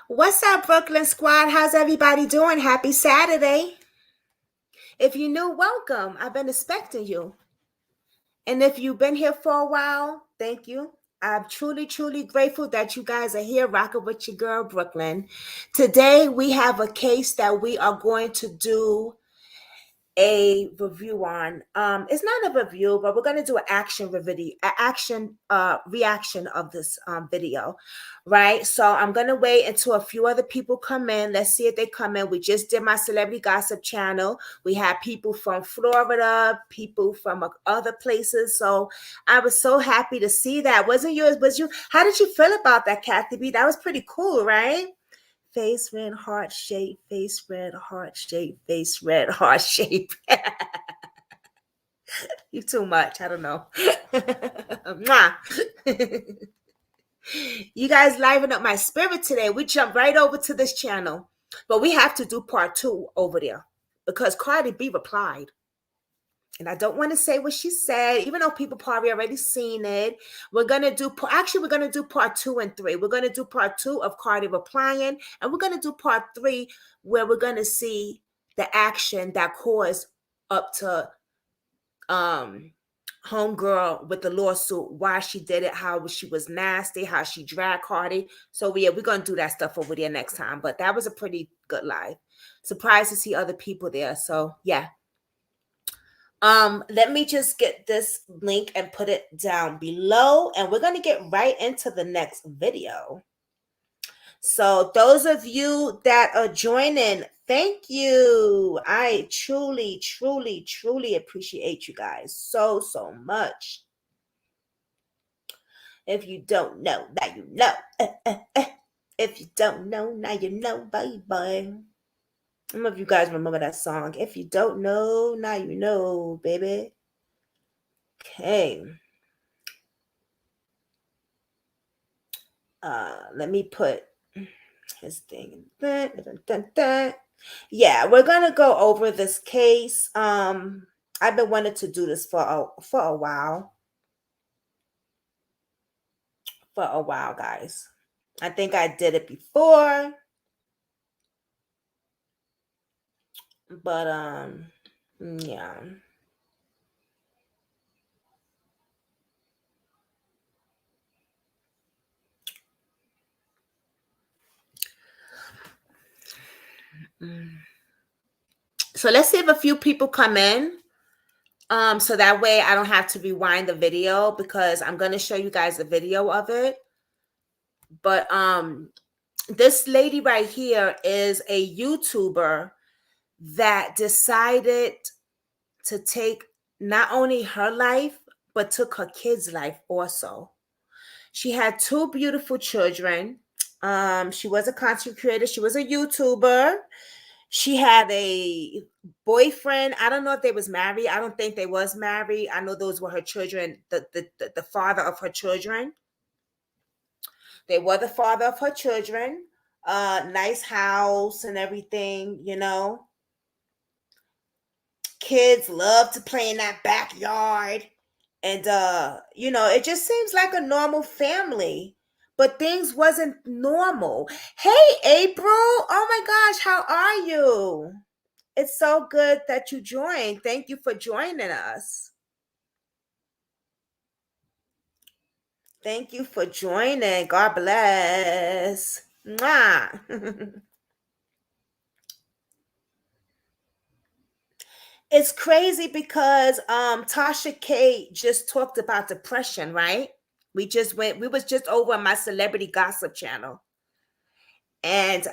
What's up, Brooklyn Squad? How's everybody doing? Happy Saturday. If you're new, welcome. I've been expecting you. And if you've been here for a while, thank you. I'm truly, truly grateful that you guys are here rocking with your girl, Brooklyn. Today, we have a case that we are going to do a review on. It's not a review, but we're going to do an action reaction of this video, right? So I'm going to wait until a few other people come in. Let's see if they come in. We just did my celebrity gossip channel. We had people from Florida, people from other places. So I was so happy to see that. Wasn't yours? Was you? How did you feel about that, Kathy B? That was pretty cool, right? Face red, heart shape, face red, heart shape, face red, heart shape. You too much. I don't know. You guys liven up my spirit today. We jump right over to this channel. But we have to do part 2 over there because Cardi B replied. And I don't want to say what she said, even though people probably already seen it. We're gonna do part 2 and 3. We're gonna do part 2 of Cardi replying, and we're gonna do part 3 where we're gonna see the action that caused up to homegirl with the lawsuit, why she did it, how she was nasty, how she dragged Cardi. So yeah, we're gonna do that stuff over there next time. But that was a pretty good live. Surprised to see other people there. So yeah. Let me just get this link and put it down below, and we're going to get right into the next video. So those of you that are joining, thank you. I truly, truly, truly appreciate you guys so, so much. If you don't know, now you know. If you don't know, now you know, baby. Some of you guys remember that song. If you don't know, now you know, baby. Okay. Let me put his thing. Yeah, we're gonna go over this case. I've been wanting to do this for a while. For a while, guys. I think I did it before. But yeah. So let's see if a few people come in. So that way I don't have to rewind the video because I'm gonna show you guys a video of it. But this lady right here is a YouTuber that decided to take not only her life, but took her kids' life also. She had 2 beautiful children. She was a content creator. She was a YouTuber. She had a boyfriend. I don't know if they was married. I don't think they was married. I know those were her children, the father of her children. They were the father of her children. Nice house and everything, you know. Kids love to play in that backyard. And you know, it just seems like a normal family. But things wasn't normal. Hey, April. Oh my gosh, how are you? It's so good that you joined. Thank you for joining us. Thank you for joining. God bless. Mwah. It's crazy because Tasha K just talked about depression, right? We was just over on my celebrity gossip channel. And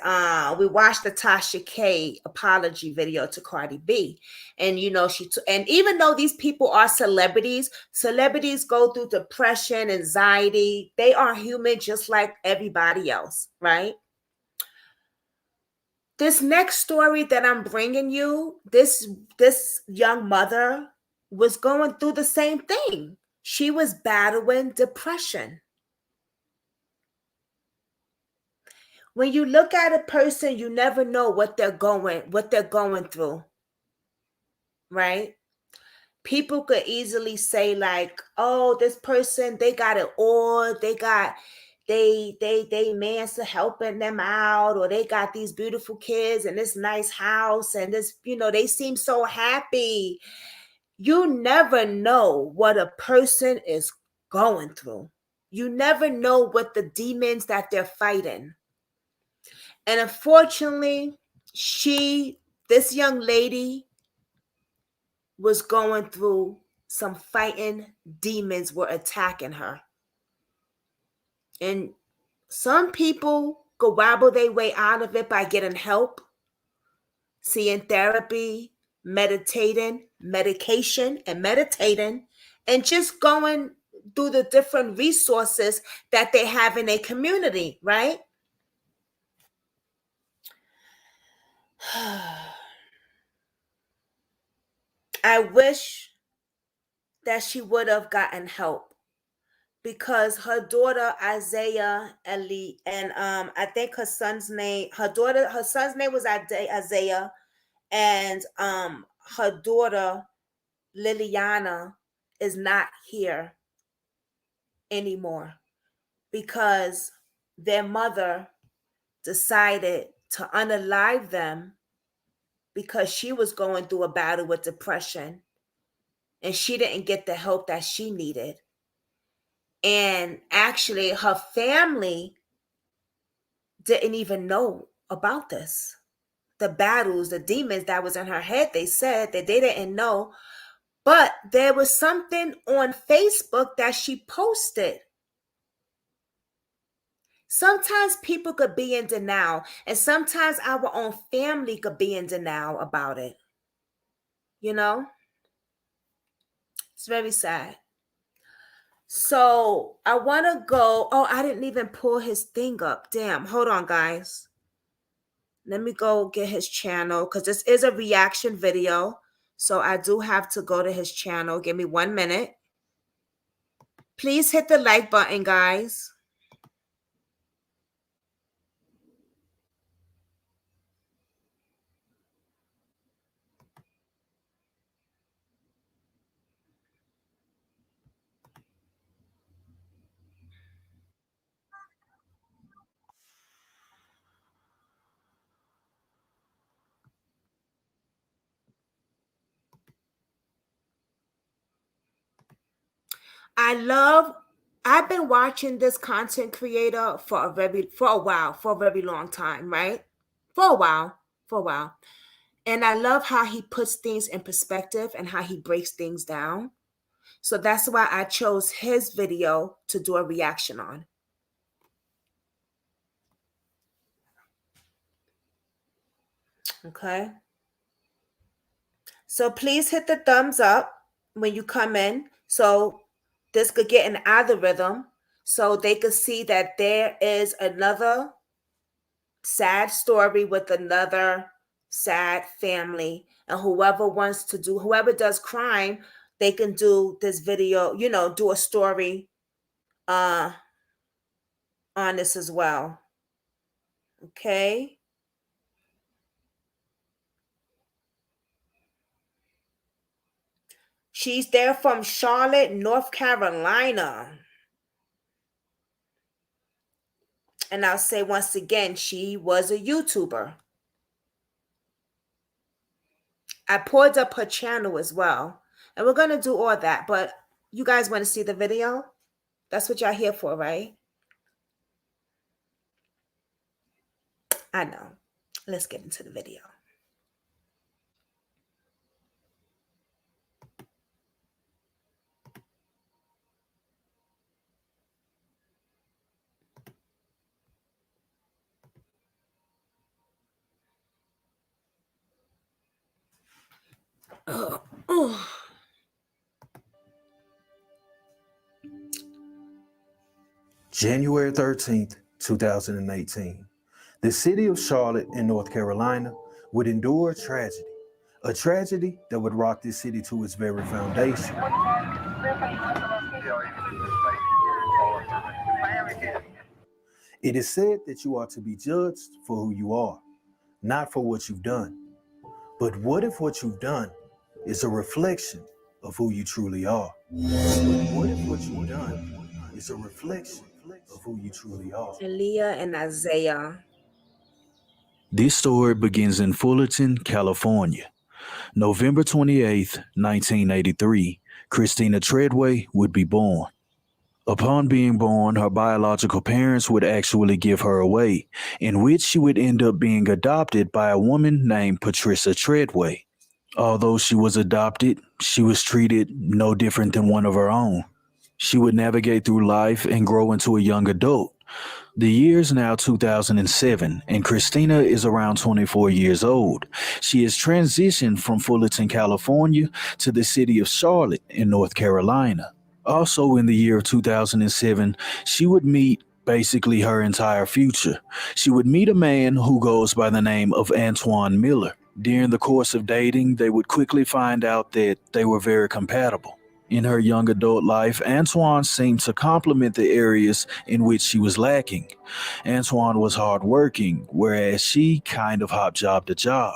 we watched the Tasha K apology video to Cardi B. And you know, and even though these people are celebrities go through depression, anxiety. They are human just like everybody else, right? This next story that I'm bringing you, this young mother was going through the same thing. She was battling depression. When you look at a person, you never know what they're going through, right? People could easily say like, "Oh, this person, they got it all. they man's to helping them out, or they got these beautiful kids and this nice house and this, they seem so happy. You never know what a person is going through. You never know what the demons that they're fighting. And unfortunately, this young lady was going through some fighting. Demons were attacking her. And some people go wobble their way out of it by getting help, seeing therapy, meditating, medication, and meditating, and just going through the different resources that they have in a community, right? I wish that she would have gotten help, because her daughter Isaiah Ellie, and I think her son's name was Isaiah, and her daughter Liliana is not here anymore because their mother decided to unalive them because she was going through a battle with depression and she didn't get the help that she needed. And actually, her family didn't even know about this. The battles, the demons that was in her head, they said that they didn't know. But there was something on Facebook that she posted. Sometimes people could be in denial, and sometimes our own family could be in denial about it. It's very sad. So I want to go. Oh, I didn't even pull his thing up. Damn. Hold on, guys. Let me go get his channel because this is a reaction video. So I do have to go to his channel. Give me 1 minute. Please hit the like button, guys. I've been watching this content creator for a very long time, right? For a while. And I love how he puts things in perspective and how he breaks things down. So that's why I chose his video to do a reaction on. Okay. So please hit the thumbs up when you come in. So this could get an algorithm so they could see that there is another sad story with another sad family. And whoever does crime, they can do this video, do a story on this as well. Okay. They're from Charlotte, North Carolina. And I'll say once again, she was a YouTuber. I pulled up her channel as well. And we're going to do all that. But you guys want to see the video? That's what y'all here for, right? I know. Let's get into the video. January 13th, 2018. The city of Charlotte in North Carolina would endure a tragedy that would rock this city to its very foundation. It is said that you are to be judged for who you are, not for what you've done. But what if what you've done is a reflection of who you truly are? What if what you've done is a reflection of who you truly are. Aaliyah and Isaiah. This story begins in Fullerton, California. November 28th, 1983, Christina Treadway would be born. Upon being born, her biological parents would actually give her away, in which she would end up being adopted by a woman named Patricia Treadway. Although she was adopted, she was treated no different than one of her own. She would navigate through life and grow into a young adult. The year is now 2007, and Christina is around 24 years old. She has transitioned from Fullerton, California, to the city of Charlotte in North Carolina. Also, in the year of 2007, she would meet basically her entire future. She would meet a man who goes by the name of Antoine Miller. During the course of dating, they would quickly find out that they were very compatible. In her young adult life, Antoine seemed to complement the areas in which she was lacking. Antoine was hardworking, whereas she kind of hop job to job.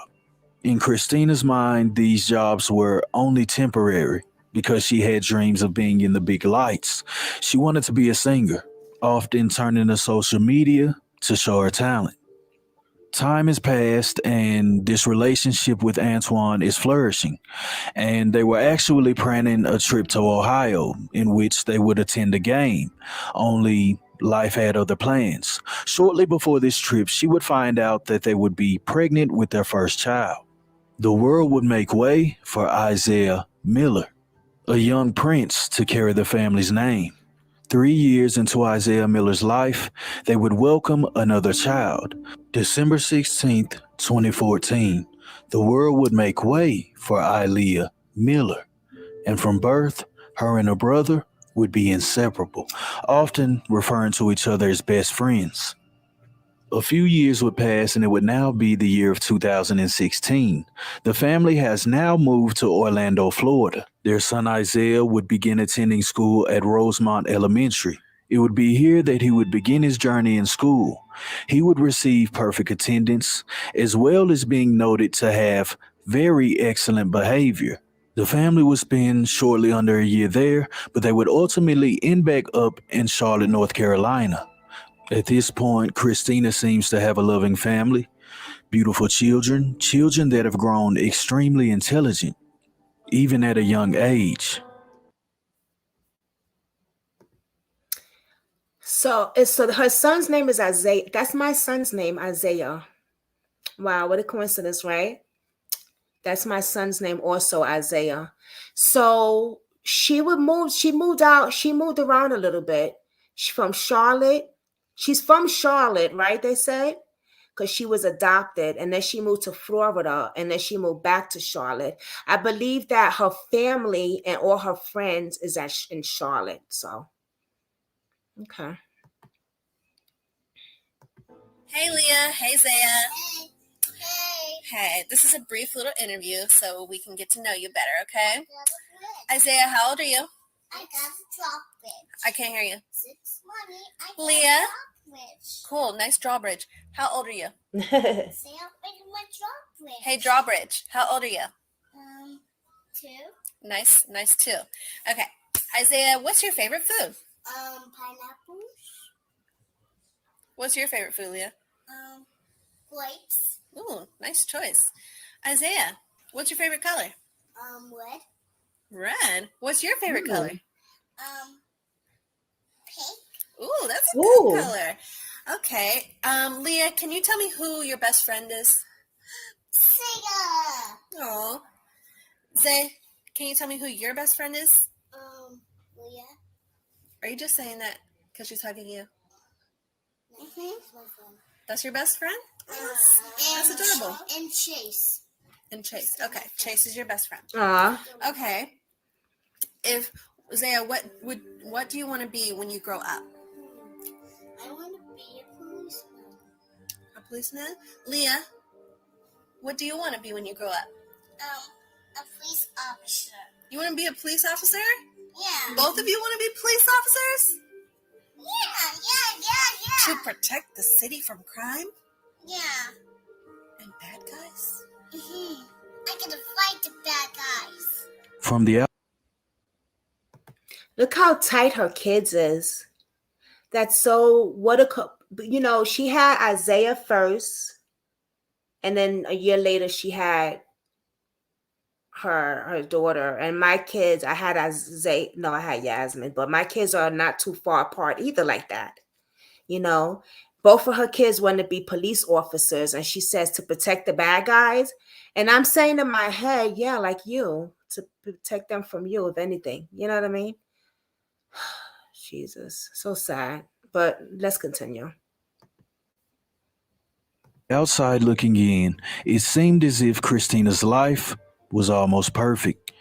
In Christina's mind, these jobs were only temporary because she had dreams of being in the big lights. She wanted to be a singer, often turning to social media to show her talent. Time has passed and this relationship with Antoine is flourishing, and they were actually planning a trip to Ohio in which they would attend a game, only life had other plans. Shortly before this trip, she would find out that they would be pregnant with their first child. The world would make way for Isaiah Miller, a young prince to carry the family's name. 3 years into Isaiah Miller's life, they would welcome another child. December 16th, 2014, the world would make way for Ilea Miller, and from birth, her and her brother would be inseparable, often referring to each other as best friends. A few years would pass and it would now be the year of 2016. The family has now moved to Orlando, Florida. Their son Isaiah would begin attending school at Rosemont Elementary. It would be here that he would begin his journey in school. He would receive perfect attendance, as well as being noted to have very excellent behavior. The family would spend shortly under a year there, but they would ultimately end back up in Charlotte, North Carolina. At this point, Christina seems to have a loving family, beautiful children, children that have grown extremely intelligent, even at a young age. So her son's name is Isaiah. That's my son's name, Isaiah. Wow, what a coincidence, right? That's my son's name also, Isaiah. So she moved out, she moved around a little bit. She's from Charlotte. She's from Charlotte, right? They said, because she was adopted, and then she moved to Florida, and then she moved back to Charlotte. I believe that her family and all her friends is in Charlotte. So, okay. Hey Leah, hey Zaya. Hey, this is a brief little interview so we can get to know you better, okay? Isaiah, how old are you? I got a drawbridge. I can't hear you. 6 money. I got Leah? a drawbridge. Cool, nice drawbridge. How old are you? Say I'm making my drawbridge. Hey, drawbridge, how old are you? 2. Nice too. Okay, Isaiah, what's your favorite food? Pineapples. What's your favorite food, Leah? Grapes. Ooh, nice choice. Isaiah, what's your favorite color? Red. Red. What's your favorite color? Pink. Ooh, that's a Ooh. good color. Okay. Leah, can you tell me who your best friend is? Singer. Oh. Zay, can you tell me who your best friend is? Leah. Are you just saying that because she's hugging you? That's your best friend? That's adorable. And Chase. And Chase. Okay, Chase is your best friend. Okay. If Zaya, what do you want to be when you grow up? I want to be a policeman. A policeman? Leah, what do you want to be when you grow up? A police officer. You want to be a police officer? Yeah. Both of you want to be police officers? Yeah. To protect the city from crime Yeah. and bad guys? I get to fight the bad guys. From the Look how tight her kids is. That's so what a she had Isaiah first, and then a year later she had her daughter. And my kids, I had Isaiah, no, I had Yasmin, but my kids are not too far apart either like that. Both of her kids want to be police officers, and she says to protect the bad guys. And I'm saying in my head, yeah, like you, to protect them from you, if anything. You know what I mean? Jesus, so sad. But let's continue. Outside looking in, it seemed as if Christina's life was almost perfect.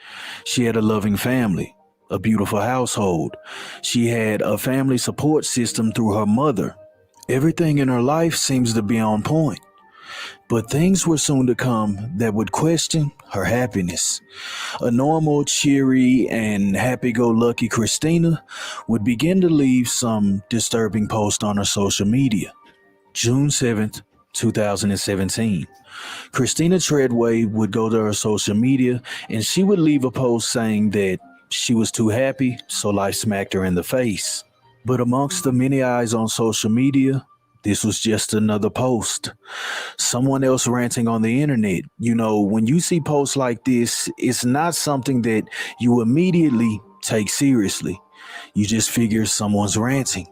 She had a loving family, a beautiful household. She had a family support system through her mother. Everything in her life seems to be on point. But things were soon to come that would question her happiness. A normal, cheery, and happy-go-lucky Christina would begin to leave some disturbing posts on her social media. June 7th, 2017. Christina Treadway would go to her social media and she would leave a post saying that she was too happy, so life smacked her in the face. But amongst the many eyes on social media, this was just another post. Someone else ranting on the internet. When you see posts like this, it's not something that you immediately take seriously. You just figure someone's ranting.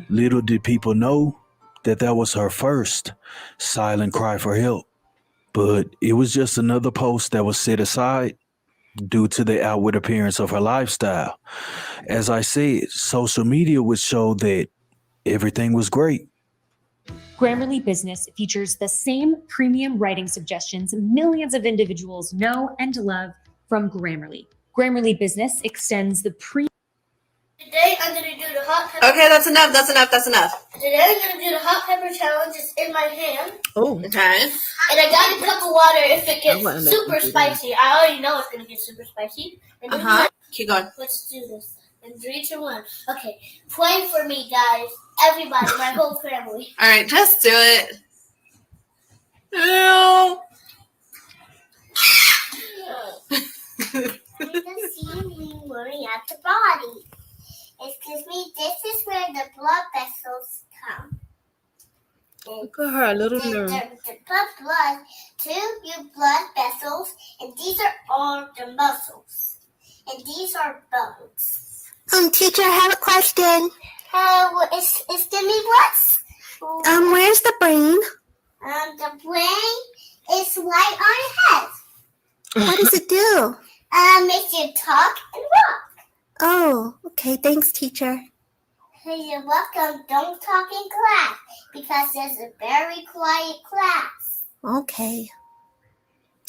Little did people know that was her first silent cry for help. But it was just another post that was set aside due to the outward appearance of her lifestyle. As I said, social media would show that everything was great. Grammarly Business features the same premium writing suggestions millions of individuals know and love from Grammarly. Grammarly Business extends the Today I'm gonna do the hot pepper. Okay, that's enough. Today I'm gonna do the hot pepper challenge. It's in my hand. Oh, Okay. And I got a cup of water if it I wouldn't gets let super you do spicy. I already know it's gonna get super spicy. And then Keep going. let's do this. In 3, 2, 1. Okay. Play for me, guys. Everybody, my whole family. All right, just do it. No. The ceiling worry at the body. Excuse me, this is where the blood vessels come. look at her, little nerve. The blood to your blood vessels, and these are all the muscles, and these are bones. Teacher, I have a question. It's give me what's? Where's the brain? The brain is right on your head. What does it do? Makes you talk and walk. Oh, okay. Thanks, teacher. Hey, you're welcome. Don't talk in class because it's a very quiet class. Okay.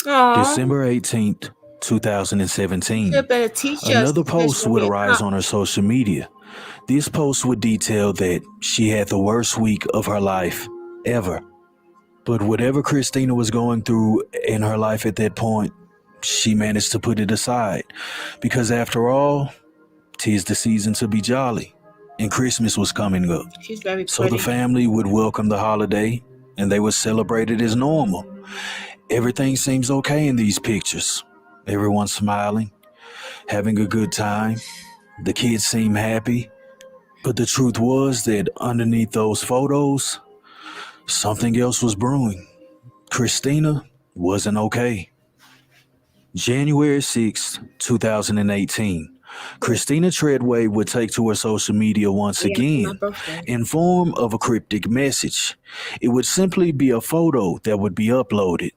Aww. December 18th, 2017. Another post would arise on her social media. This post would detail that she had the worst week of her life ever. But whatever Christina was going through in her life at that point, she managed to put it aside. Because after all, 'tis the season to be jolly, and Christmas was coming up. She's very pretty. So the family would welcome the holiday, and they would celebrate it as normal. Everything seems okay in these pictures. Everyone's smiling, having a good time. The kids seem happy. But the truth was that underneath those photos, something else was brewing. Christina wasn't okay. January 6th, 2018. Christina Treadway would take to her social media once again in form of a cryptic message. It would simply be a photo that would be uploaded.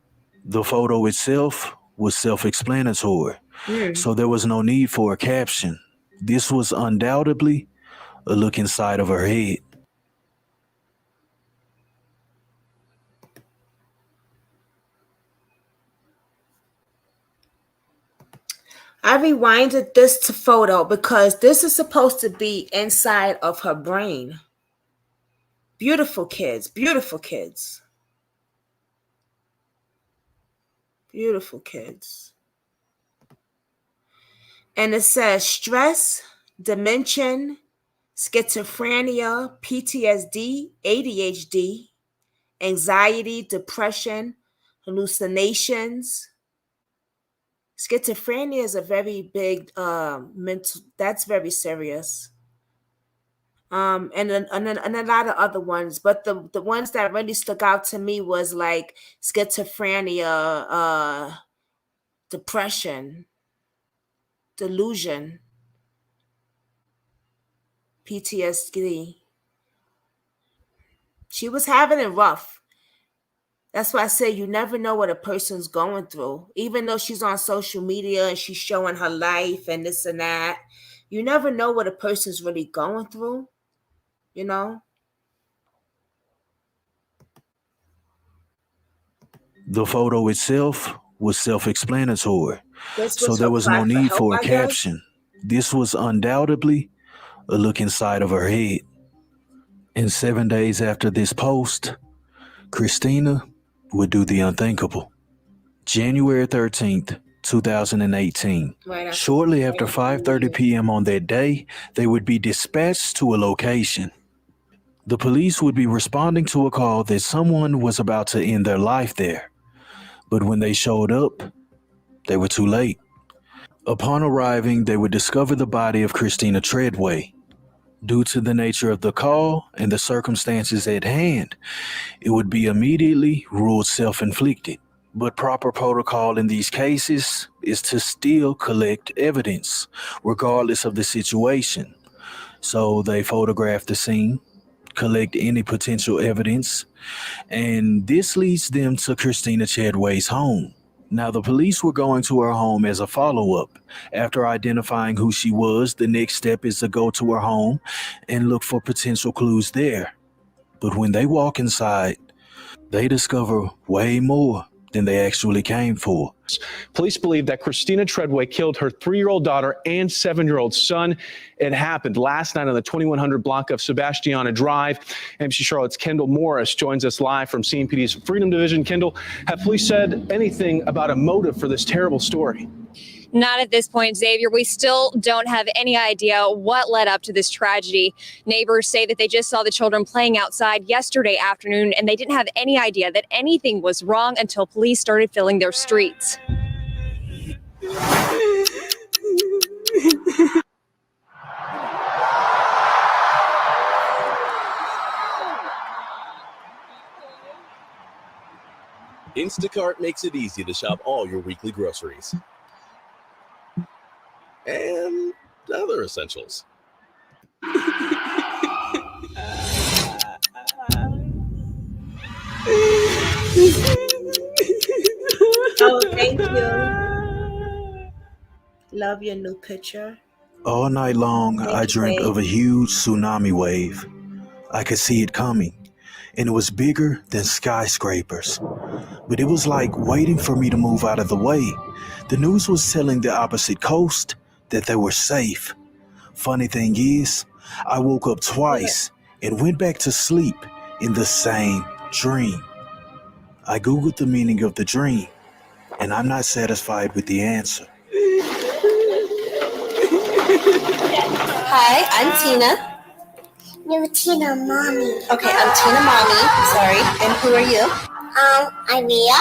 The photo itself was self-explanatory, so there was no need for a caption. This was undoubtedly a look inside of her head. I rewinded this to photo because this is supposed to be inside of her brain. Beautiful kids, beautiful kids. Beautiful kids. And it says stress, dementia, schizophrenia, PTSD, ADHD, anxiety, depression, hallucinations. Schizophrenia is a very big mental, that's very serious. and a lot of other ones, but the ones that really stuck out to me was like schizophrenia, depression, delusion, PTSD. She was having it rough. That's why I say you never know what a person's going through. Even though she's on social media and she's showing her life and this and that, you never know what a person's really going through, you know? The photo itself was self-explanatory, This so was there her was no cry for need help, for a I guess. caption. This was undoubtedly a look inside of her head. And 7 days after this post, Christina would do the unthinkable. January 13th, 2018. Right. Shortly after 5:30 p.m. on that day, they would be dispatched to a location. The police would be responding to a call that someone was about to end their life there. But when they showed up, they were too late. Upon arriving, they would discover the body of Christina Treadway. Due to the nature of the call and the circumstances at hand, it would be immediately ruled self-inflicted. But proper protocol in these cases is to still collect evidence, regardless of the situation. So they photograph the scene, collect any potential evidence, and this leads them to Christina Treadway's home. Now, the police were going to her home as a follow-up. After identifying who she was, the next step is to go to her home and look for potential clues there. But when they walk inside, they discover way more than they actually came for. Police believe that Christina Treadway killed her 3-year-old daughter and 7-year-old son. It happened last night on the 2100 block of Sebastiana Drive. MC Charlotte's Kendall Morris joins us live from CMPD's Freedom Division. Kendall, have police said anything about a motive for this terrible story? Not at this point, Xavier. We still don't have any idea what led up to this tragedy. Neighbors say that they just saw the children playing outside yesterday afternoon, and they didn't have any idea that anything was wrong until police started filling their streets. Instacart makes it easy to shop all your weekly groceries and other essentials. Oh, thank you. Love your new picture. All night long, I dreamt of a huge tsunami wave. I could see it coming, and it was bigger than skyscrapers. But it was like waiting for me to move out of the way. The news was telling the opposite coast that they were safe. Funny thing is, I woke up twice and went back to sleep in the same dream. I Googled the meaning of the dream, and I'm not satisfied with the answer. Hi, I'm Tina. No, Tina, mommy. Okay, I'm Tina Mommy. Sorry. And who are you? I'm Mia.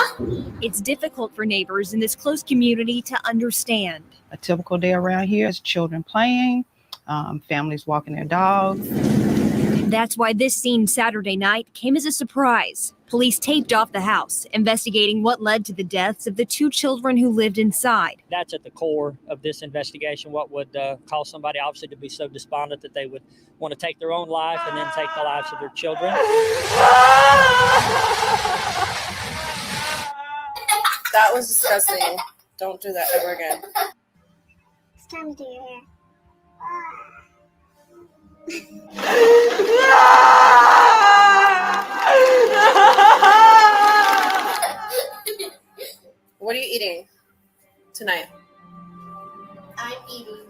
It's difficult for neighbors in this close community to understand. A typical day around here is children playing, families walking their dogs. That's why this scene Saturday night came as a surprise. Police taped off the house, investigating what led to the deaths of the 2 children who lived inside. That's at the core of this investigation. What would cause somebody obviously to be so despondent that they would want to take their own life and then take the lives of their children. That was disgusting. Don't do that ever again. It's time to do your hair. What are you eating tonight? I'm eating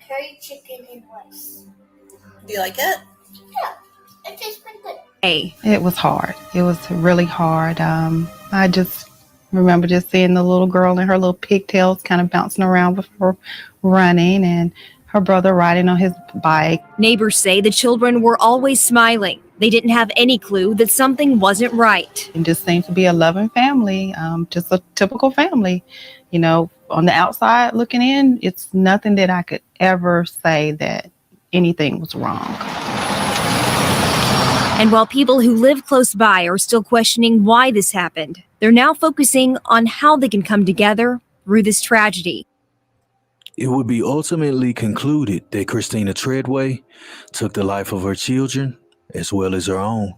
curry chicken and rice. Do you like it? It tastes pretty good. Hey, It was hard. It was really hard. I just remember just seeing the little girl in her little pigtails kind of bouncing around with her running, and her brother riding on his bike. neighbors say the children were always smiling. They didn't have any clue that something wasn't right. It just seemed to be a loving family, just a typical family. On the outside looking in, it's nothing that I could ever say that anything was wrong. And while people who live close by are still questioning why this happened, they're now focusing on how they can come together through this tragedy. It would be ultimately concluded that Christina Treadway took the life of her children as well as her own.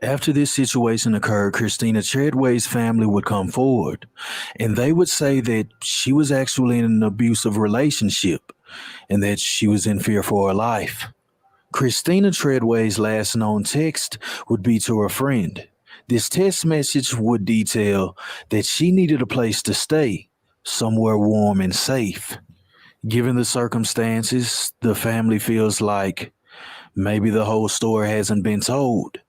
After this situation occurred, Christina Treadway's family would come forward, and they would say that she was actually in an abusive relationship and that she was in fear for her life. Christina Treadway's last known text would be to her friend. This text message would detail that she needed a place to stay, somewhere warm and safe. Given the circumstances, the family feels like maybe the whole story hasn't been told,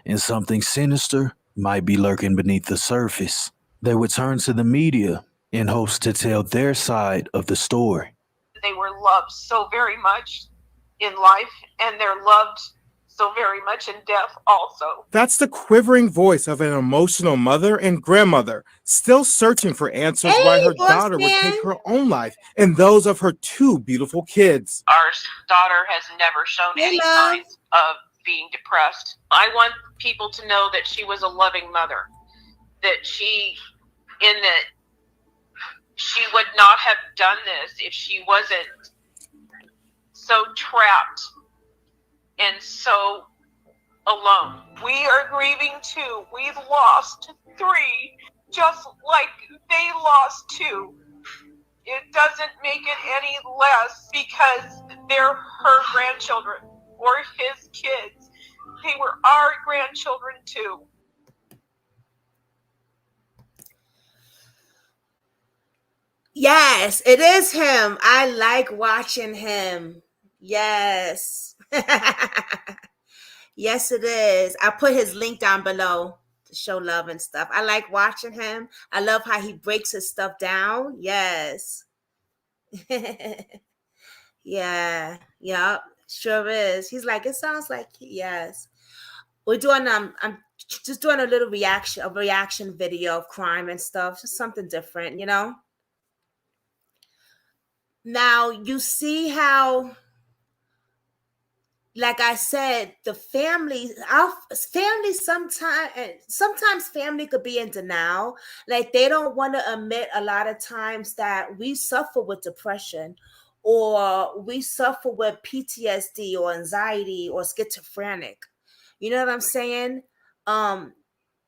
and something sinister might be lurking beneath the surface. They would turn to the media in hopes to tell their side of the story. They were loved so very much in life, and they're loved so very much in death also. That's the quivering voice of an emotional mother and grandmother, still searching for answers why her daughter would take her own life and those of her two beautiful kids. Our daughter has never shown any signs of being depressed. I want people to know that she was a loving mother, that she would not have done this if she wasn't so trapped and so alone. We are grieving too. We've lost 3 just like they lost 2. It doesn't make it any less because they're her grandchildren or his kids. They were our grandchildren too. Yes, it is him. I like watching him. Yes. Yes, it is. I put his link down below to show love and stuff. I like watching him. I love how he breaks his stuff down. Yes. Yeah. Yep. Sure is. He's like, it sounds like, yes. We're doing I'm just doing a little reaction video of crime and stuff. Just something different, you know? Now you see how, like I said, our family sometimes family could be in denial. Like they don't want to admit a lot of times that we suffer with depression or we suffer with PTSD or anxiety or schizophrenic. You know what I'm saying?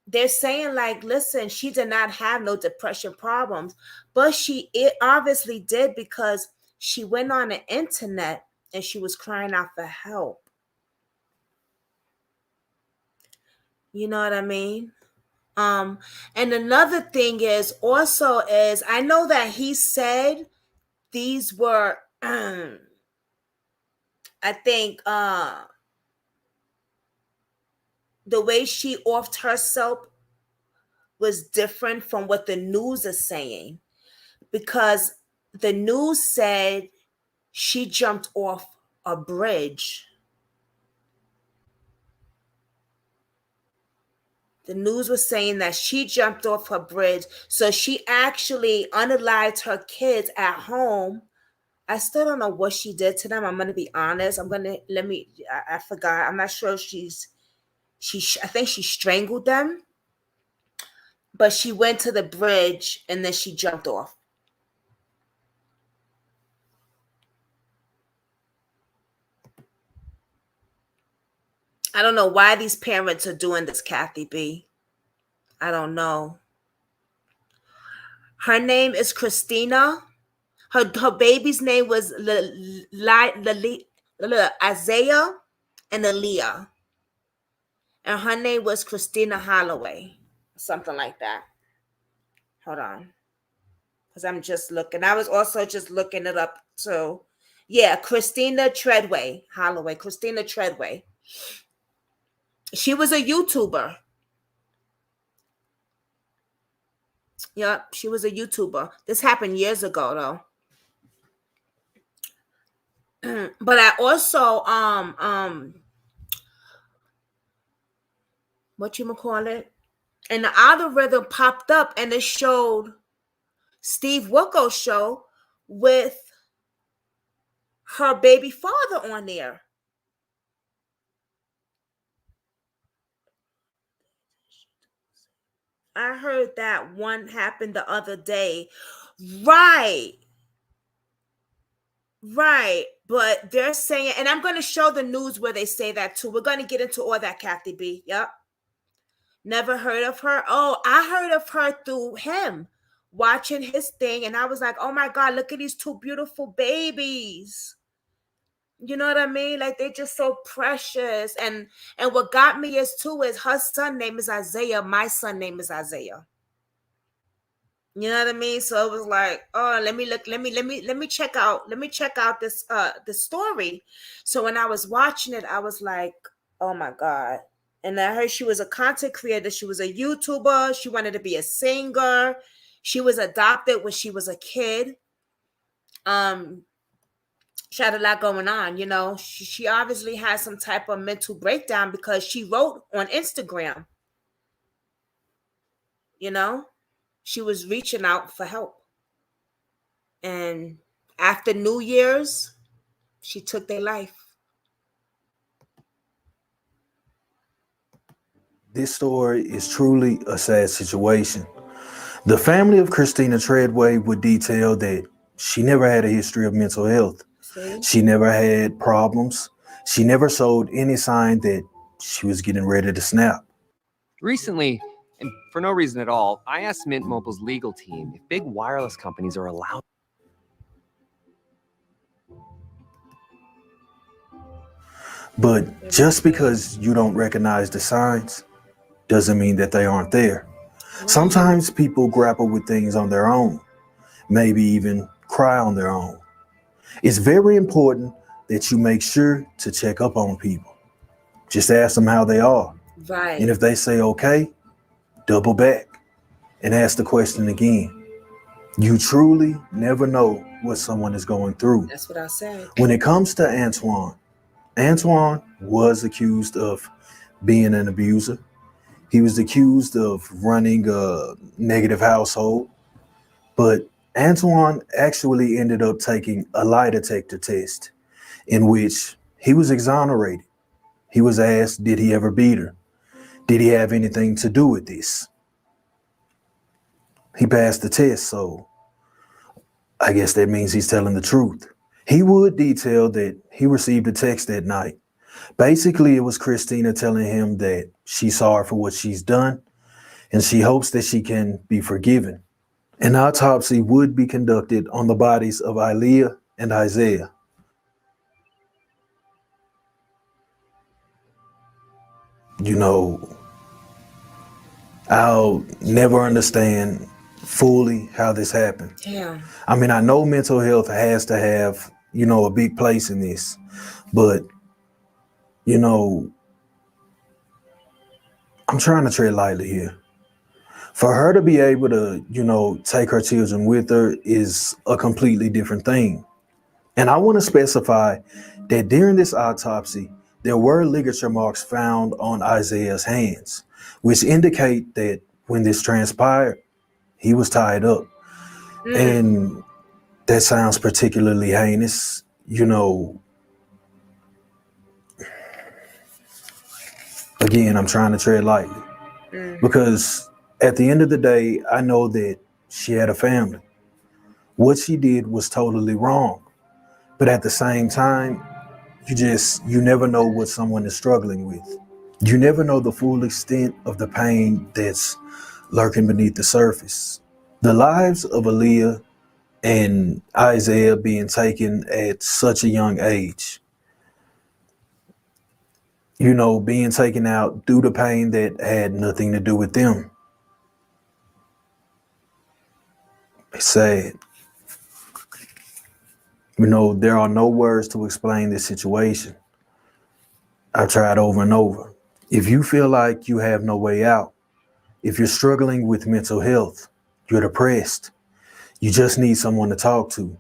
They're saying like, listen, she did not have no depression problems, but it obviously did because she went on the internet and she was crying out for help. You know what I mean? And another thing is I know that he said these were I think the way she offed herself was different from what the news is saying, because the news said she jumped off a bridge. The news was saying that she jumped off her bridge. So she actually unalived her kids at home. I still don't know what she did to them. I'm going to be honest. I forgot. I'm not sure if I think she strangled them. But she went to the bridge and then she jumped off. I don't know why these parents are doing this, Kathy B. I don't know. Her name is Christina. Her baby's name was Isaiah and Aaliyah. And her name was Christina Holloway. Something like that. Hold on. Because I'm just looking. I was also just looking it up too. Yeah, Christina Treadway. Holloway. Christina Treadway. She was a YouTuber. Yep, she was a YouTuber. This happened years ago though. But I also whatchamacallit? And the algorithm popped up and it showed Steve Wilkos show with her baby father on there. I heard that one happened the other day. Right. Right. But they're saying, and I'm going to show the news where they say that too. We're going to get into all that, Kathy B. Yep. Never heard of her. Oh, I heard of her through him watching his thing. And I was like, oh my God, look at these two beautiful babies. You know what I mean? Like, they're just so precious. And what got me is her son name is Isaiah. My son name is Isaiah. You know what I mean? So it was like, oh, let me check out this the story. So when I was watching it, I was like, oh my God. And I heard she was a content creator, she was a YouTuber, she wanted to be a singer, she was adopted when she was a kid. She had a lot going on, you know. She obviously had some type of mental breakdown because she wrote on Instagram, you know. She was reaching out for help. And after New Year's, she took their life. This story is truly a sad situation. The family of Christina Treadway would detail that she never had a history of mental health. She never had problems. She never showed any sign that she was getting ready to snap. Recently, and for no reason at all, I asked Mint Mobile's legal team if big wireless companies are allowed. But just because you don't recognize the signs doesn't mean that they aren't there. Sometimes people grapple with things on their own, maybe even cry on their own. It's very important that you make sure to check up on people. Just ask them how they are. Right. And if they say okay, double back and ask the question again. You truly never know what someone is going through. That's what I said. When it comes to Antoine was accused of being an abuser. He was accused of running a negative household. But Antoine actually ended up taking a lie detector test in which he was exonerated. He was asked, did he ever beat her? Did he have anything to do with this? He passed the test, so I guess that means he's telling the truth. He would detail that he received a text that night. Basically, it was Christina telling him that she's sorry for what she's done and she hopes that she can be forgiven. An autopsy would be conducted on the bodies of Aaliyah and Isaiah. You know, I'll never understand fully how this happened. Yeah. I mean, I know mental health has to have, a big place in this, but, I'm trying to tread lightly here. For her to be able to, take her children with her is a completely different thing. And I want to specify that during this autopsy, there were ligature marks found on Isaiah's hands, which indicate that when this transpired, he was tied up. And that sounds particularly heinous. Again, I'm trying to tread lightly because at the end of the day, I know that she had a family. What she did was totally wrong. But at the same time, you never know what someone is struggling with. You never know the full extent of the pain that's lurking beneath the surface. The lives of Aaliyah and Isaiah being taken at such a young age, being taken out due to pain that had nothing to do with them. It's sad. There are no words to explain this situation. I've tried over and over. If you feel like you have no way out, if you're struggling with mental health, you're depressed, you just need someone to talk to,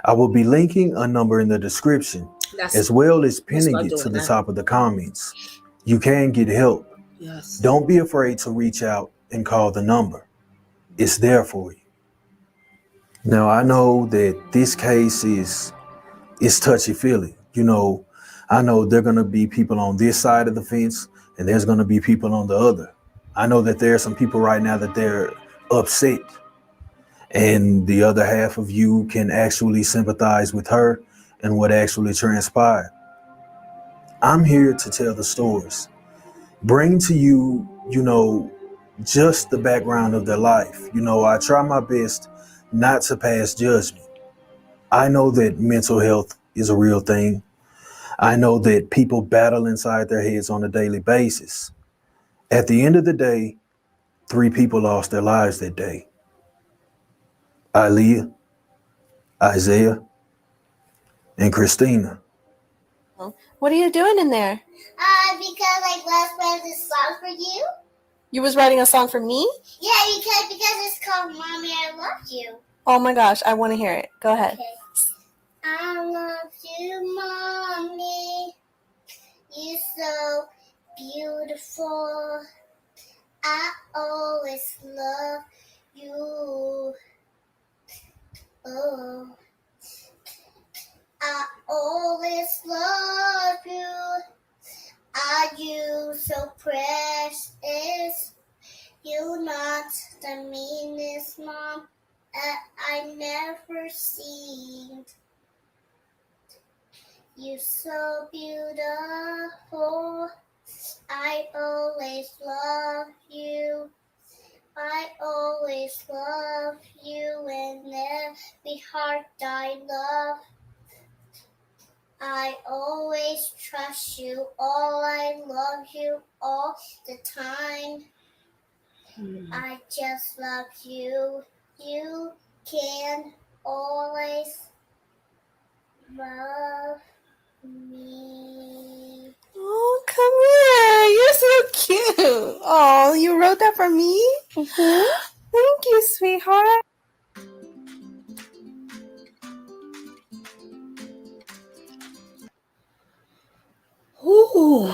I will be linking a number in the description, as well as pinning it to the top of the comments. You can get help. Yes. Don't be afraid to reach out and call the number. It's there for you. Now, I know that this case is it's touchy-feely. You know, I know there are going to be people on this side of the fence and there's going to be people on the other. I know that there are some people right now that they're upset, and the other half of you can actually sympathize with her and what actually transpired. I'm here to tell the stories, bring to you, just the background of their life. I try my best not to pass judgment. I know that mental health is a real thing. I know that people battle inside their heads on a daily basis. At the end of the day, 3 people lost their lives that day: Aaliyah, Isaiah, and Christina. What are you doing in there? Because I last wrote this song for you. You was writing a song for me? Yeah, because it's called Mommy, I Love You. Oh my gosh, I want to hear it. Go ahead. Okay. I love you, Mommy. You're so beautiful. I always love you. Oh, I always love you. Are you so precious? You're not the meanest mom that I never seen. You're so beautiful. I always love you. I always love you in every heart I love. I always trust you. All I love you all the time. I just love you. You can always love me. Oh, come here. You're so cute. Oh, you wrote that for me? Mm-hmm. Thank you, sweetheart. Ooh.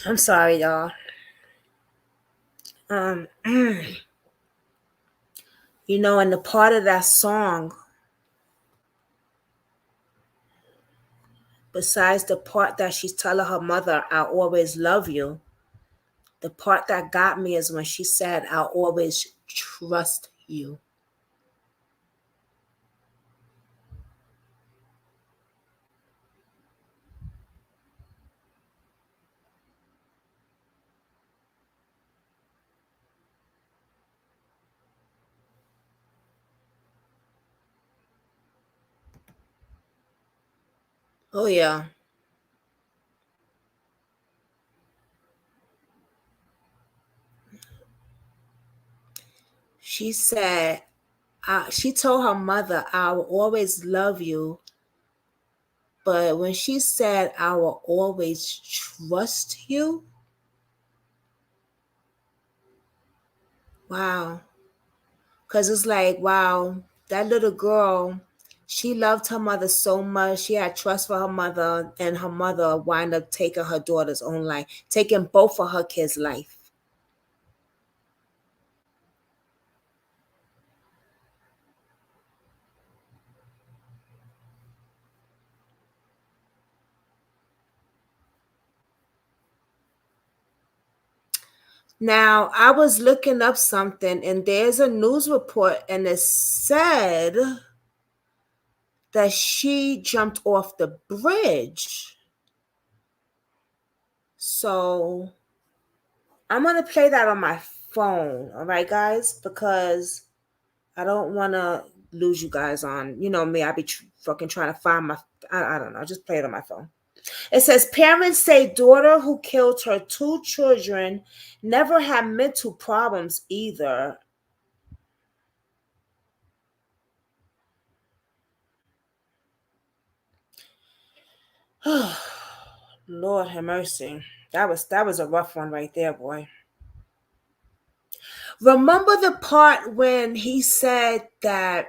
I'm sorry, y'all. In the part of that song, besides the part that she's telling her mother, "I always love you," the part that got me is when she said, "I'll always trust you." Oh, yeah. She said, she told her mother, "I will always love you." But when she said, "I will always trust you," wow. Because it's like, wow, that little girl, she loved her mother so much. She had trust for her mother, and her mother wound up taking her daughter's own life, taking both of her kids' life. Now, I was looking up something, and there's a news report, and it said that she jumped off the bridge. So I'm going to play that on my phone. All right, guys, because I don't want to lose you guys on, me. I be fucking trying to find my, I don't know. Just play it on my phone. It says parents say daughter who killed her 2 children never had mental problems either. Lord have mercy. That was a rough one right there, boy. Remember the part when he said that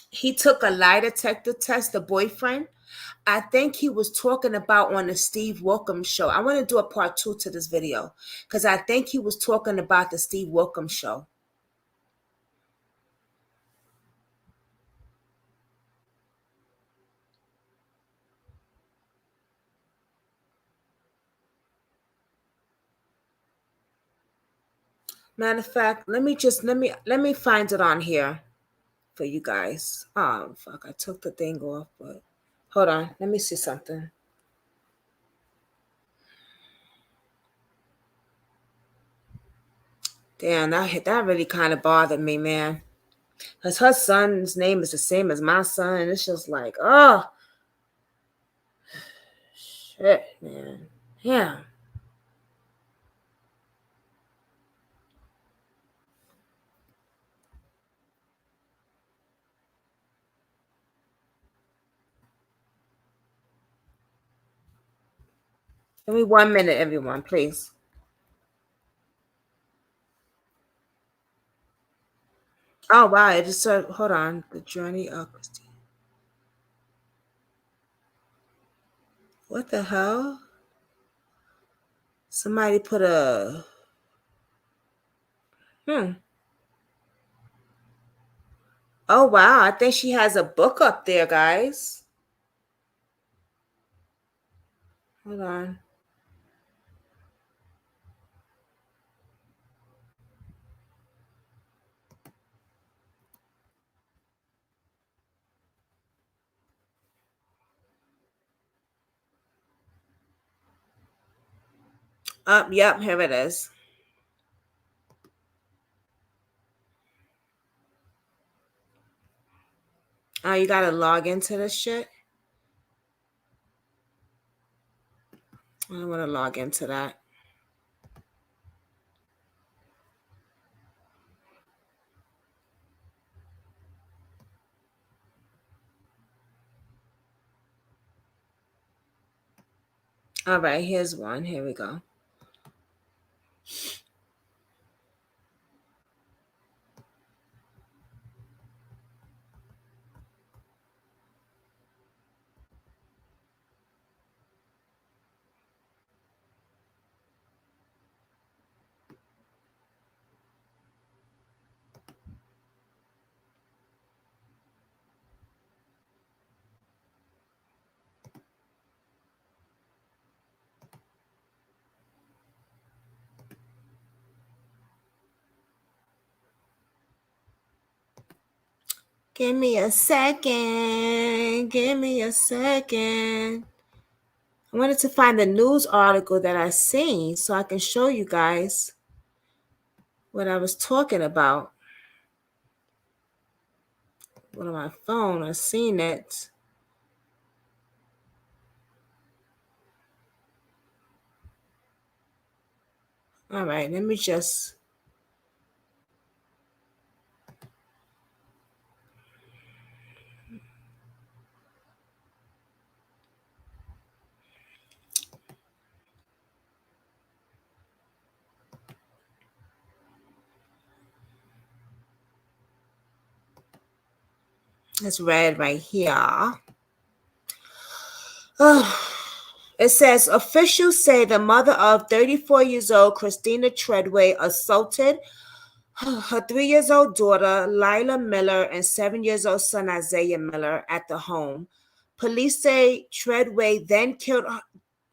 he took a lie detector test, the boyfriend? I think he was talking about on the Steve Wilkos show. I want to do a part 2 to this video because I think he was talking about the Steve Wilkos show. Matter of fact, let me find it on here for you guys. Oh fuck, I took the thing off, but hold on, let me see something. Damn, that really kind of bothered me, man. Because her son's name is the same as my son, and it's just like, oh shit, man. Yeah. Give me 1 minute, everyone, please. Oh wow, it just said, hold on, the journey of Christina. What the hell? Somebody put a Oh wow, I think she has a book up there, guys. Hold on. Yep, here it is. Oh, you gotta log into this shit? I don't want to log into that. All right, here's one. Here we go. Give me a second. Give me a second. I wanted to find the news article that I seen so I can show you guys what I was talking about. On my phone, I seen it. All right, let me just. It's red right here. Oh, it says officials say the mother of 34 years old Christina Treadway assaulted her 3 years old daughter Lila Miller and 7 years old son Isaiah Miller at the home. Police say Treadway then killed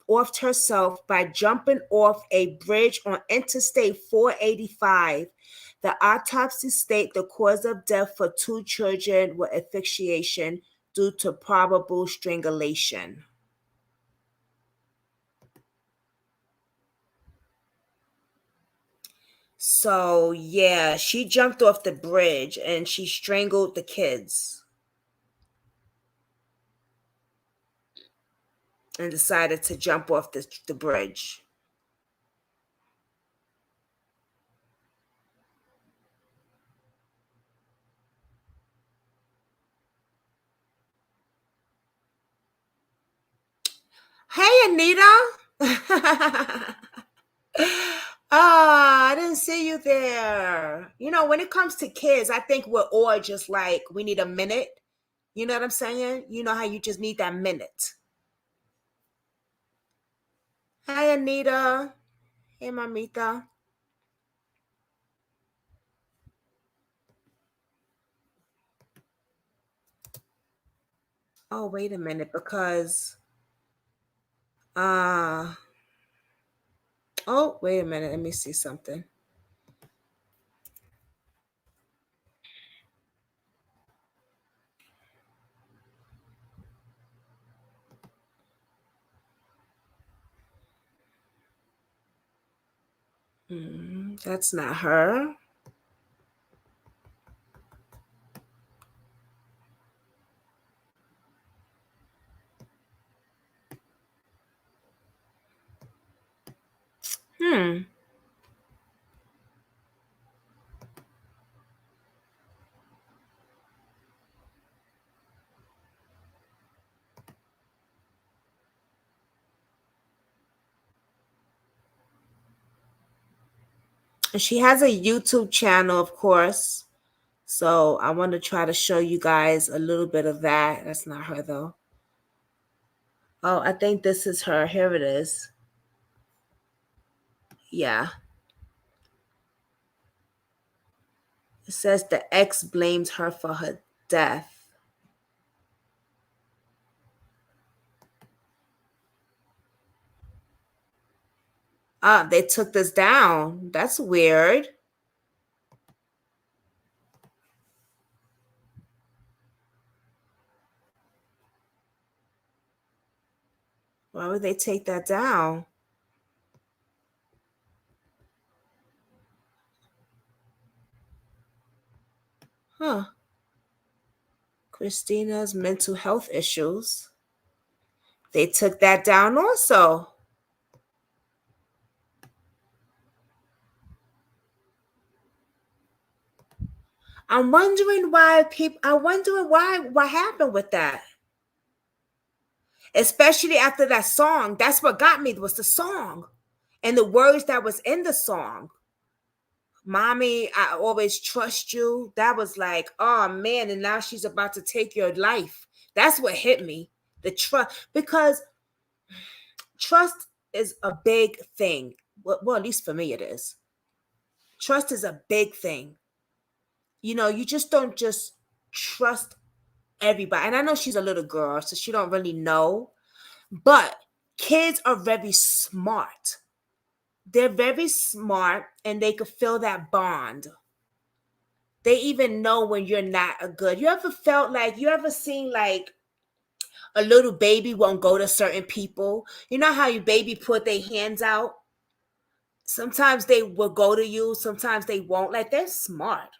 off herself by jumping off a bridge on Interstate 485. The autopsy state the cause of death for 2 children was asphyxiation due to probable strangulation. So, yeah, she jumped off the bridge and she strangled the kids. and decided to jump off the bridge. Hey, Anita. I didn't see you there. You know, when it comes to kids, I think we're all just like, we need a minute. You know what I'm saying? You know how you just need that minute. Hi, Anita. Hey, Mamita. Oh, wait a minute, because oh, wait a minute. Let me see something. That's not her. Hmm. And she has a YouTube channel, of course. So I want to try to show you guys a little bit of that. That's not her, though. Oh, I think this is her. Here it is. Yeah. It says the ex blames her for her death. Ah, they took this down. That's weird. Why would they take that down? Huh. Christina's mental health issues. They took that down also. I'm wondering why what happened with that. Especially after that song. That's what got me, was the song and the words that was in the song. Mommy, I always trust you. That was like, oh man, and now she's about to take your life. That's what hit me. The trust, because trust is a big thing. Well, at least for me, it is. Trust is a big thing. You know, you just don't just trust everybody. And I know she's a little girl, so she don't really know. But kids are very smart. They're very smart, and they could feel that bond. They even know when you're not a good. You ever seen like a little baby won't go to certain people? You know how your baby put their hands out? Sometimes they will go to you, sometimes they won't. Like, they're smart.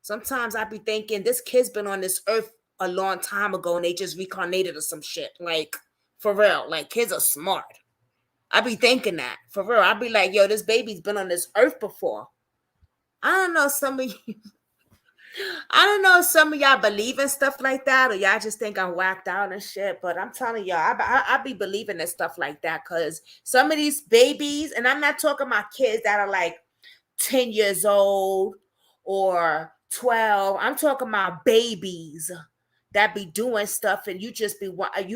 Sometimes I be thinking this kid's been on this earth a long time ago and they just reincarnated or some shit. Like, for real. Like, kids are smart. I be thinking that. For real. I be like, yo, this baby's been on this earth before. I don't know some of you. I don't know if some of y'all believe in stuff like that, or y'all just think I'm whacked out and shit. But I'm telling y'all, I be believing in stuff like that, because some of these babies, and I'm not talking about kids that are like 10 years old or 12. I'm talking about babies that be doing stuff, and you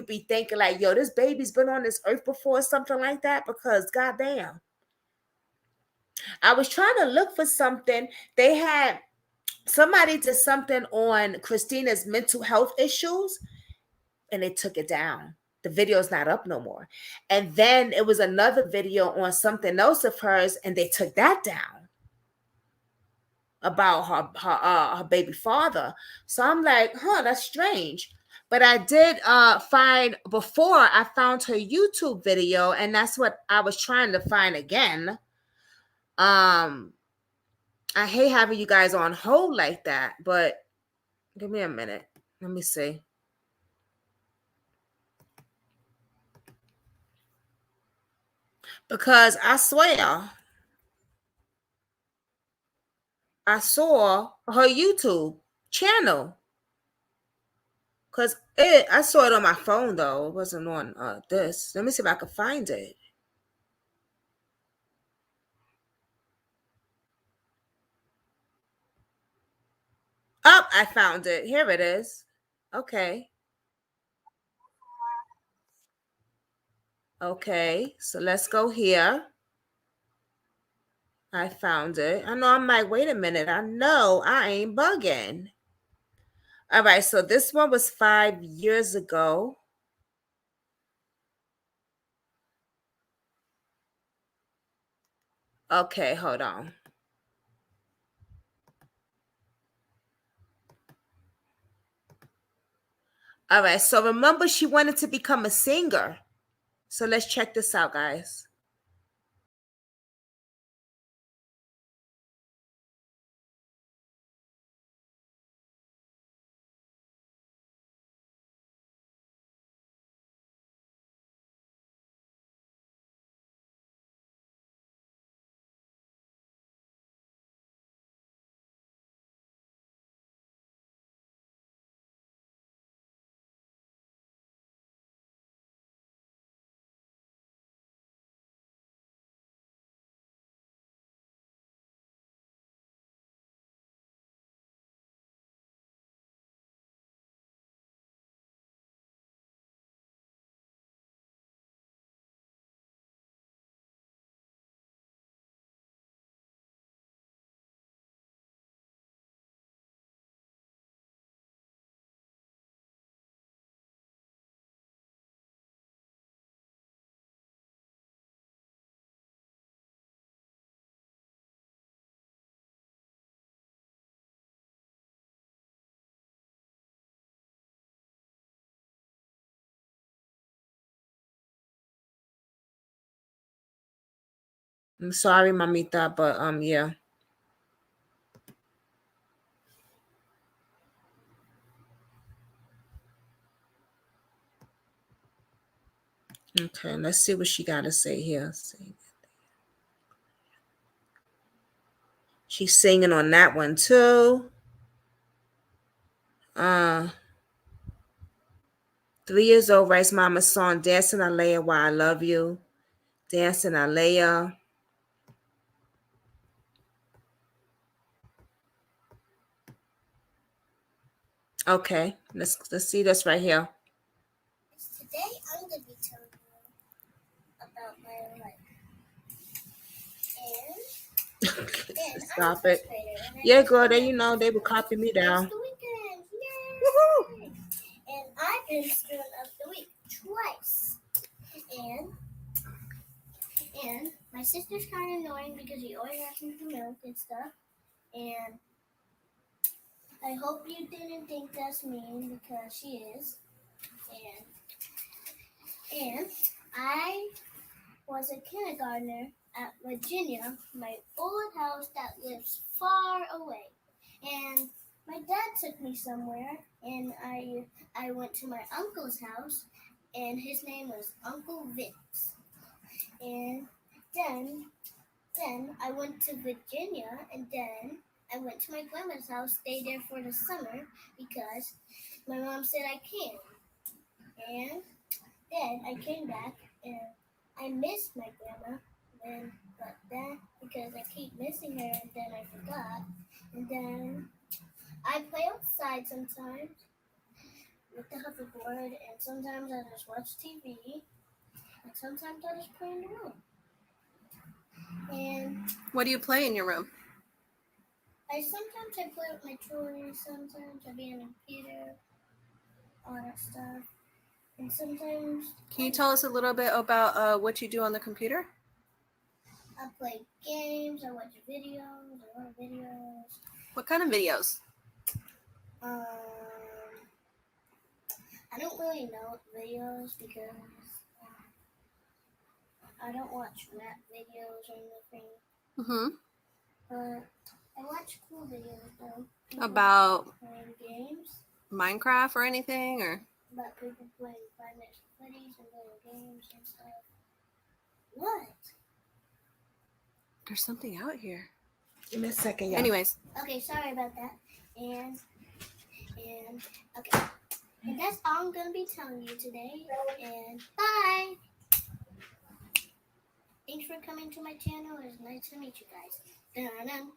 be thinking like, yo, this baby's been on this earth before, or something like that. Because goddamn, I was trying to look for something. Somebody did something on Christina's mental health issues, and they took it down. The video's not up no more. And then it was another video on something else of hers, and they took that down, about her baby father. So I'm like, that's strange. But I did find, before I found her YouTube video, and that's what I was trying to find again. I hate having you guys on hold like that, but give me a minute. Let me see. Because I swear, I saw her YouTube channel. Because I saw it on my phone, though. It wasn't on this. Let me see if I can find it. Oh, I found it. Here it is. Okay. Okay, so let's go here. I found it. I know I'm like, wait a minute. I know I ain't bugging. All right, so this one was 5 years ago. Okay, hold on. All right, so remember she wanted to become a singer. So let's check this out, guys. I'm sorry, mamita, but yeah. Okay, let's see what she got to say here. She's singing on that one too. 3 years old, writes Mama's song, Dancing Alea, Why I Love You. Dancing Alea. Okay, let's see this right here. Today I'm going to be telling you about my life. And Stop it. Yeah, girl, they they would copy me down. The weekend. Yay! And I been student of the week twice. And my sister's kind of annoying because he always asks me for milk and stuff. And I hope you didn't think that's mean because she is. And I was a kindergartner at Virginia, my old house that lives far away. And my dad took me somewhere, and I went to my uncle's house, and his name was Uncle Vince. And then I went to Virginia, and then I went to my grandma's house, stayed there for the summer because my mom said I can. And then I came back, and I missed my grandma, but then because I keep missing her, and then I forgot, and then I play outside sometimes with the hoverboard, and sometimes I just watch TV, and sometimes I just play in the room. And what do you play in your room? Sometimes I play with my toys, sometimes I be on the computer, all that stuff, and sometimes. Can you tell us a little bit about what you do on the computer? I play games, I watch videos, I watch videos. What kind of videos? I don't really know videos because I don't watch rap videos or anything. Mm-hmm. But I watch cool videos though. About playing games. Minecraft or anything, or? About people playing Five Nights at Freddy's and playing games and stuff. What? There's something out here. Give me a second, y'all. Anyways. Okay, sorry about that. And okay. And that's all I'm gonna be telling you today. And bye. Thanks for coming to my channel. It's nice to meet you guys. Dun-dun.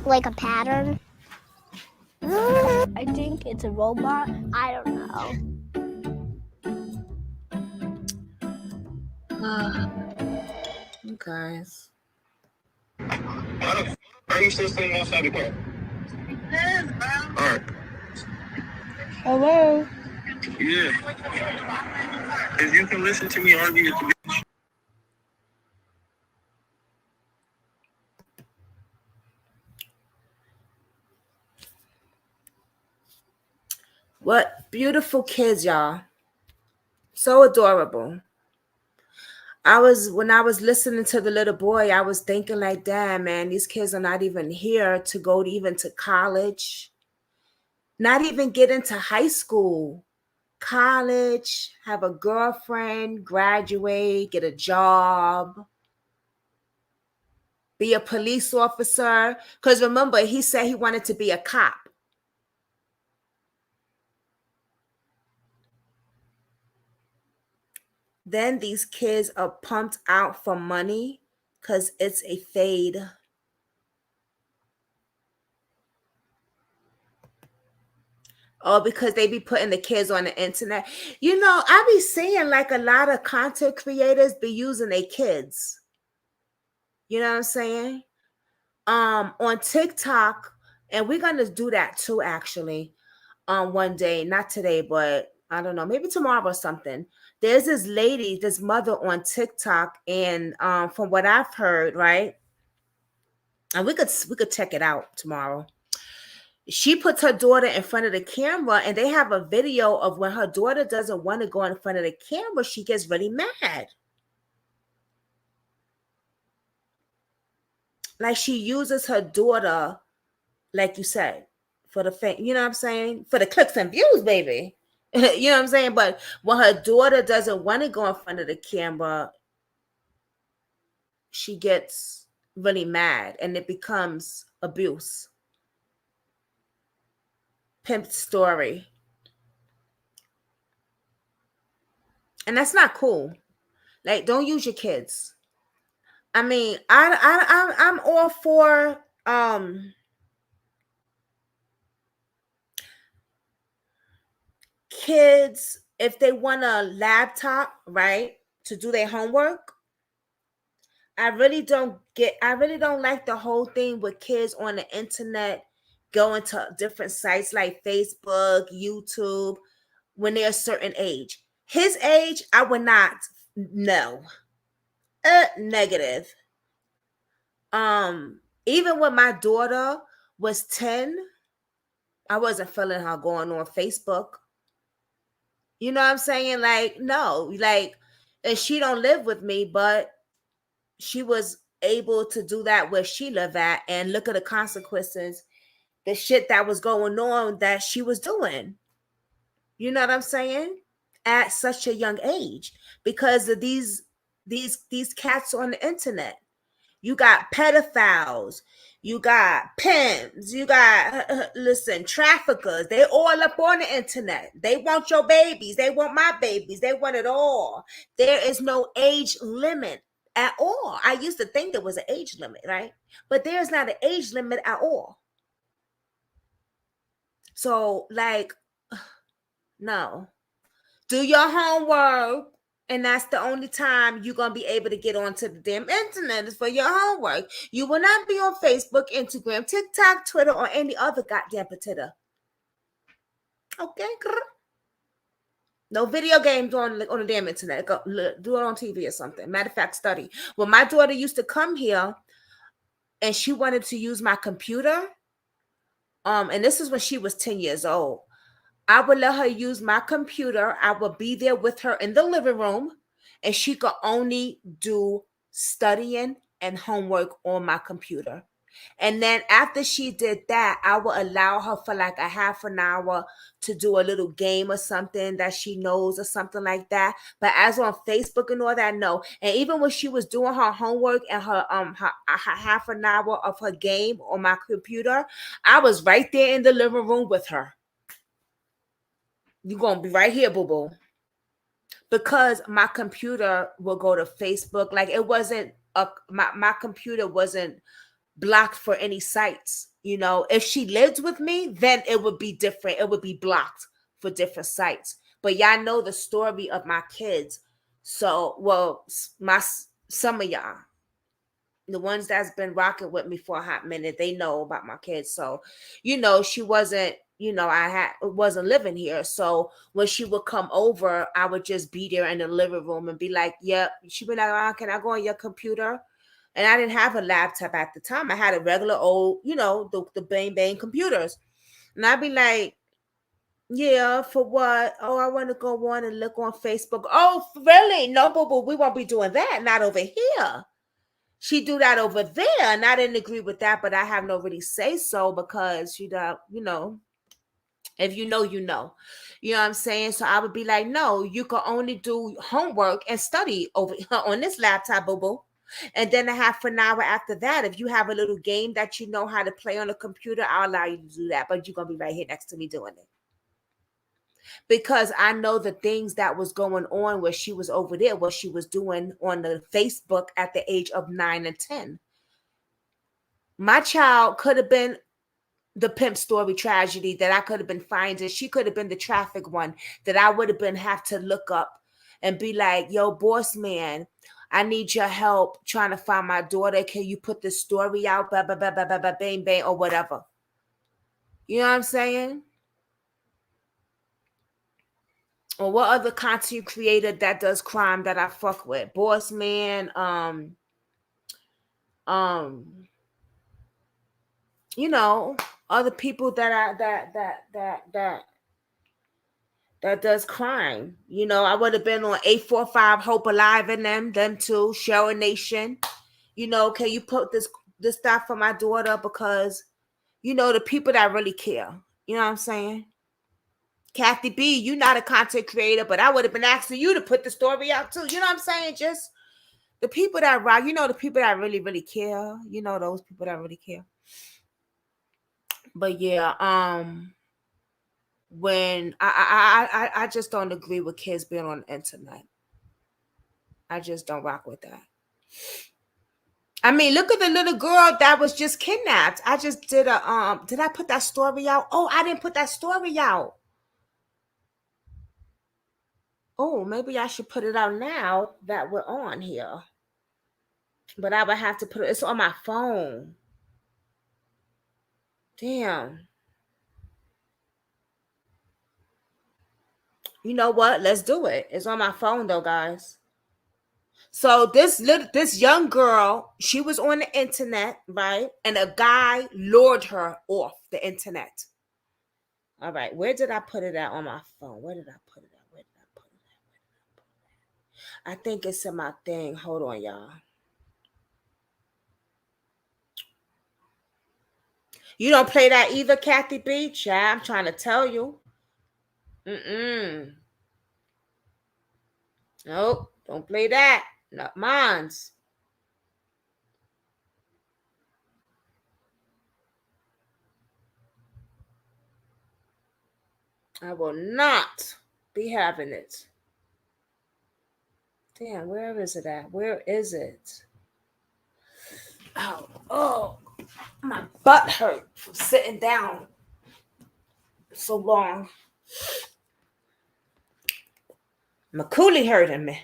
Like a pattern? I think it's a robot. I don't know. You guys. Are you still sitting outside the car? All right. Hello? Yeah. If you can listen to me argue at the beach. What beautiful kids, y'all. So adorable. When I was listening to the little boy, I was thinking like, damn, man, these kids are not even here to go even to college, not even get into high school, college, have a girlfriend, graduate, get a job, be a police officer. Because remember, he said he wanted to be a cop. Then these kids are pumped out for money because it's a fade. Oh, because they be putting the kids on the internet. You know, I be seeing like a lot of content creators be using their kids. You know what I'm saying? On TikTok, and we're gonna do that too, actually. One day, not today, but I don't know, maybe tomorrow or something. There's this lady, this mother on TikTok, and from what I've heard, right? And we could check it out tomorrow. She puts her daughter in front of the camera, and they have a video of when her daughter doesn't want to go in front of the camera, she gets really mad. Like she uses her daughter, like you said, for the fame, you know what I'm saying? For the clicks and views, baby. You know what I'm saying? But when her daughter doesn't want to go in front of the camera, she gets really mad and it becomes abuse. Pimp story. And that's not cool. Like, don't use your kids. I mean, I'm all for kids, if they want a laptop, right, to do their homework. I really don't like the whole thing with kids on the internet going to different sites like Facebook, YouTube when they're a certain age. His age, I would not. No. Negative. Even when my daughter was 10, I wasn't feeling her going on Facebook. You know what I'm saying? Like, no, like, and she don't live with me, but she was able to do that where she lived at, and look at the consequences, the shit that was going on that she was doing. You know what I'm saying? At such a young age, because of these cats on the internet. You got pedophiles, you got pimps, you got listen, traffickers. They all up on the internet. They want your babies, they want my babies, they want it all. There is no age limit at all. I used to think there was an age limit, right? But there's not an age limit at all. So, like, no. Do your homework. And that's the only time you're going to be able to get onto the damn internet is for your homework. You will not be on Facebook, Instagram, TikTok, Twitter, or any other goddamn potato. Okay? No video games on the damn internet. Go, do it on TV or something. Matter of fact, study. When my daughter used to come here and she wanted to use my computer, and this is when she was 10 years old, I would let her use my computer. I would be there with her in the living room, and she could only do studying and homework on my computer. And then after she did that, I would allow her for like a half an hour to do a little game or something that she knows or something like that. But as on Facebook and all that, no. And even when she was doing her homework and her half an hour of her game on my computer, I was right there in the living room with her. You're gonna be right here, boo-boo. Because my computer will go to Facebook. Like it wasn't my computer wasn't blocked for any sites. You know, if she lived with me, then it would be different. It would be blocked for different sites. But y'all know the story of my kids. So, well, some of y'all, the ones that's been rocking with me for a hot minute, they know about my kids. So, you know, she wasn't, you know, wasn't living here. So when she would come over, I would just be there in the living room and be like, yep. She'd be like, oh, can I go on your computer? And I didn't have a laptop at the time. I had a regular old, you know, the bang bang computers. And I'd be like, yeah, for what? Oh, I want to go on and look on Facebook. Oh, really? No, boo, we won't be doing that. Not over here. She do that over there, and I didn't agree with that, but I have no really say so because you know, if you know, you know. You know what I'm saying? So I would be like, no, you can only do homework and study over on this laptop, boo. And then a half an hour after that, if you have a little game that you know how to play on a computer, I'll allow you to do that. But you're gonna be right here next to me doing it. Because I know the things that was going on where she was over there, what she was doing on the Facebook at the age of 9 and 10. My child could have been the pimp story tragedy that I could have been finding. She could have been the traffic one that I would have been have to look up and be like, yo, boss man, I need your help trying to find my daughter. Can you put this story out? Blah, blah, blah, blah, blah, blah, bang, bang, or whatever. You know what I'm saying? Or what other content creator that does crime that I fuck with? Boss man, you know, other people that does crime. You know, I would have been on 845 Hope Alive and them too, Cheryl Nation. You know, can you put this stuff for my daughter? Because, you know, the people that really care. You know what I'm saying? Kathy B, you're not a content creator, but I would have been asking you to put the story out too. You know what I'm saying? Just the people that rock, you know, the people that really, really care. You know, those people that really care. But yeah, when I just don't agree with kids being on the internet. I just don't rock with that. I mean, look at the little girl that was just kidnapped. I just did did I put that story out? Oh, I didn't put that story out. Oh, maybe I should put it out now that we're on here. But I would have to put it's on my phone. Damn. You know what? Let's do it. It's on my phone though, guys. So this young girl, she was on the internet, right? And a guy lured her off the internet. All right, where did I put it at on my phone? Where did I put it at? Where did I put it at? I think it's in my thing. Hold on, y'all. You don't play that either, Kathy B. Chat, I'm trying to tell you. Nope, don't play that. Not mine's. I will not be having it. Damn, where is it at? Where is it? Oh, my butt hurt from sitting down so long. My coolie hurting me.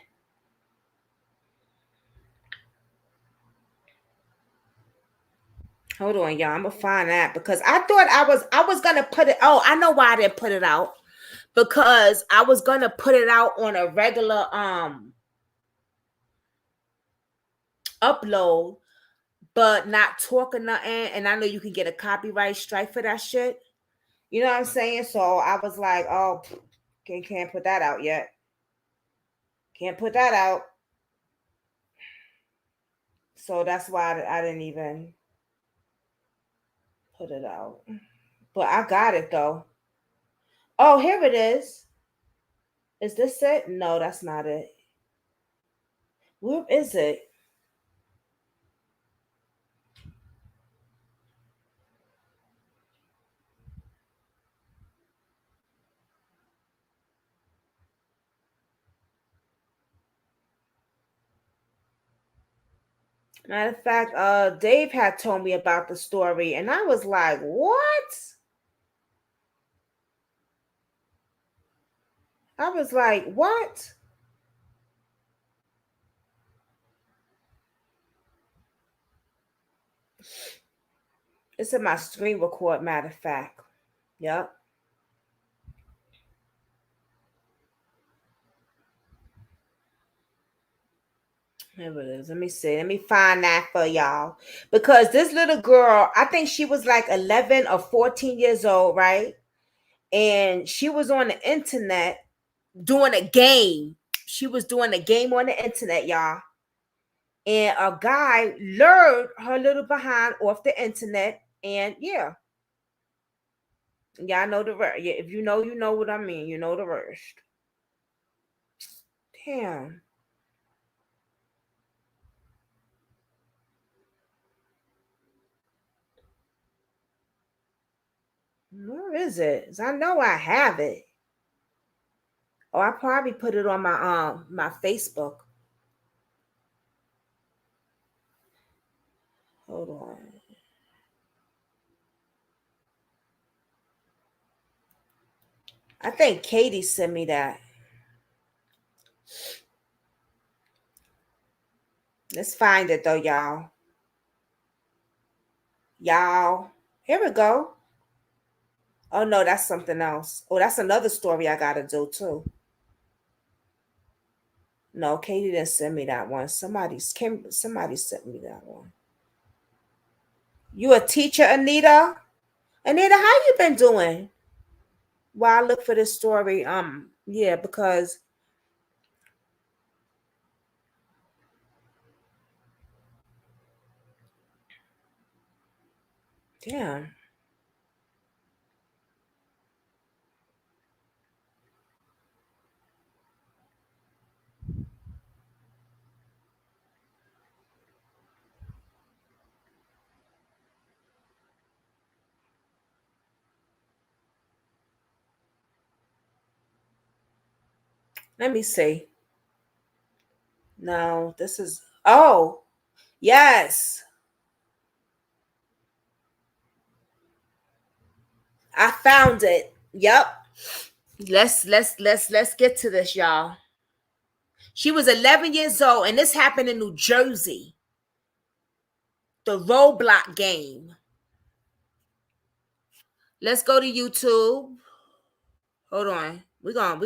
Hold on, y'all. I'm gonna find that because I thought I was gonna put it. Oh, I know why I didn't put it out. Because I was gonna put it out on a regular upload, but not talking nothing. And I know you can get a copyright strike for that shit. You know what I'm saying? So I was like, oh, can't put that out yet. Can't put that out. So that's why I didn't even. put it out. But I got it though. Oh, here it is. Is this it? No, that's not it. Where is it? Matter of fact, Dave had told me about the story, and I was like, what? I was like, what? It's in my screen record, matter of fact. Yep. Here it is. Let me see. Let me find that for y'all. Because this little girl, I think she was like 11 or 14 years old, right? And she was on the internet doing a game. She was doing a game on the internet, y'all. And a guy lured her little behind off the internet. And yeah, y'all know the rest. Yeah, if you know what I mean. You know the rest. Damn. Where is it? 'Cause I know I have it. Oh, I probably put it on my Facebook. Hold on. I think Katie sent me that. Let's find it though, y'all. Y'all. Here we go. Oh no, that's something else. Oh, that's another story I gotta do too. No, Katie didn't send me that one. Somebody sent me that one. You a teacher, Anita? Anita, how you been doing? While I look for this story, yeah, because damn. Let me see. No, this is yes. I found it. Yep. Let's get to this, y'all. She was 11 years old, and this happened in New Jersey. The Roblox game. Let's go to YouTube. Hold on. We gonna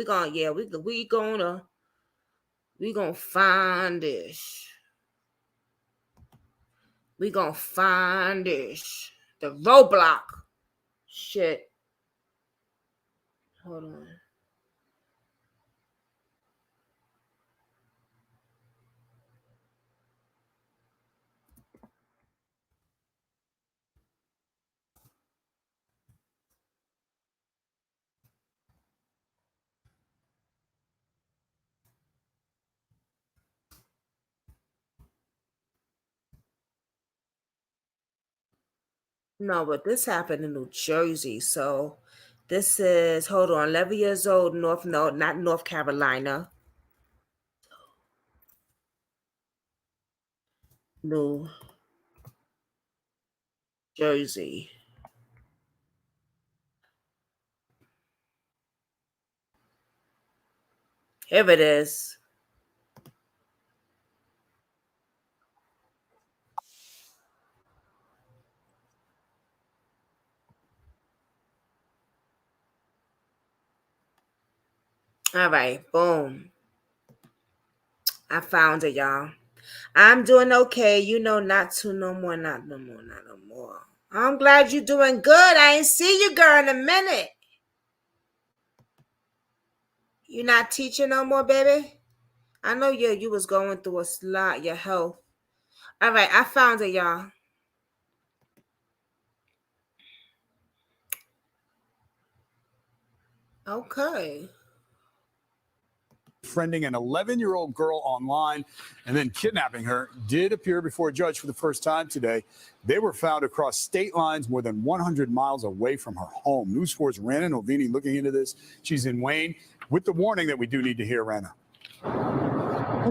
find this. We gonna find this. The Roblox. Shit. Hold on. No, but this happened in New Jersey. So this is hold on, 11 years old, not North Carolina. New Jersey. Here it is. All right, boom. I found it, y'all. I'm doing okay. Not to no more, not no more, not no more. I'm glad you're doing good. I ain't see you, girl, in a minute. You not teaching no more, baby? I know you was going through a lot, your health. All right, I found it, y'all. Okay. Friending an 11-year-old girl online and then kidnapping her did appear before a judge for the first time today. They were found across state lines more than 100 miles away from her home. News 4's Rana Novini looking into this. She's in Wayne with the warning that we do need to hear, Rana.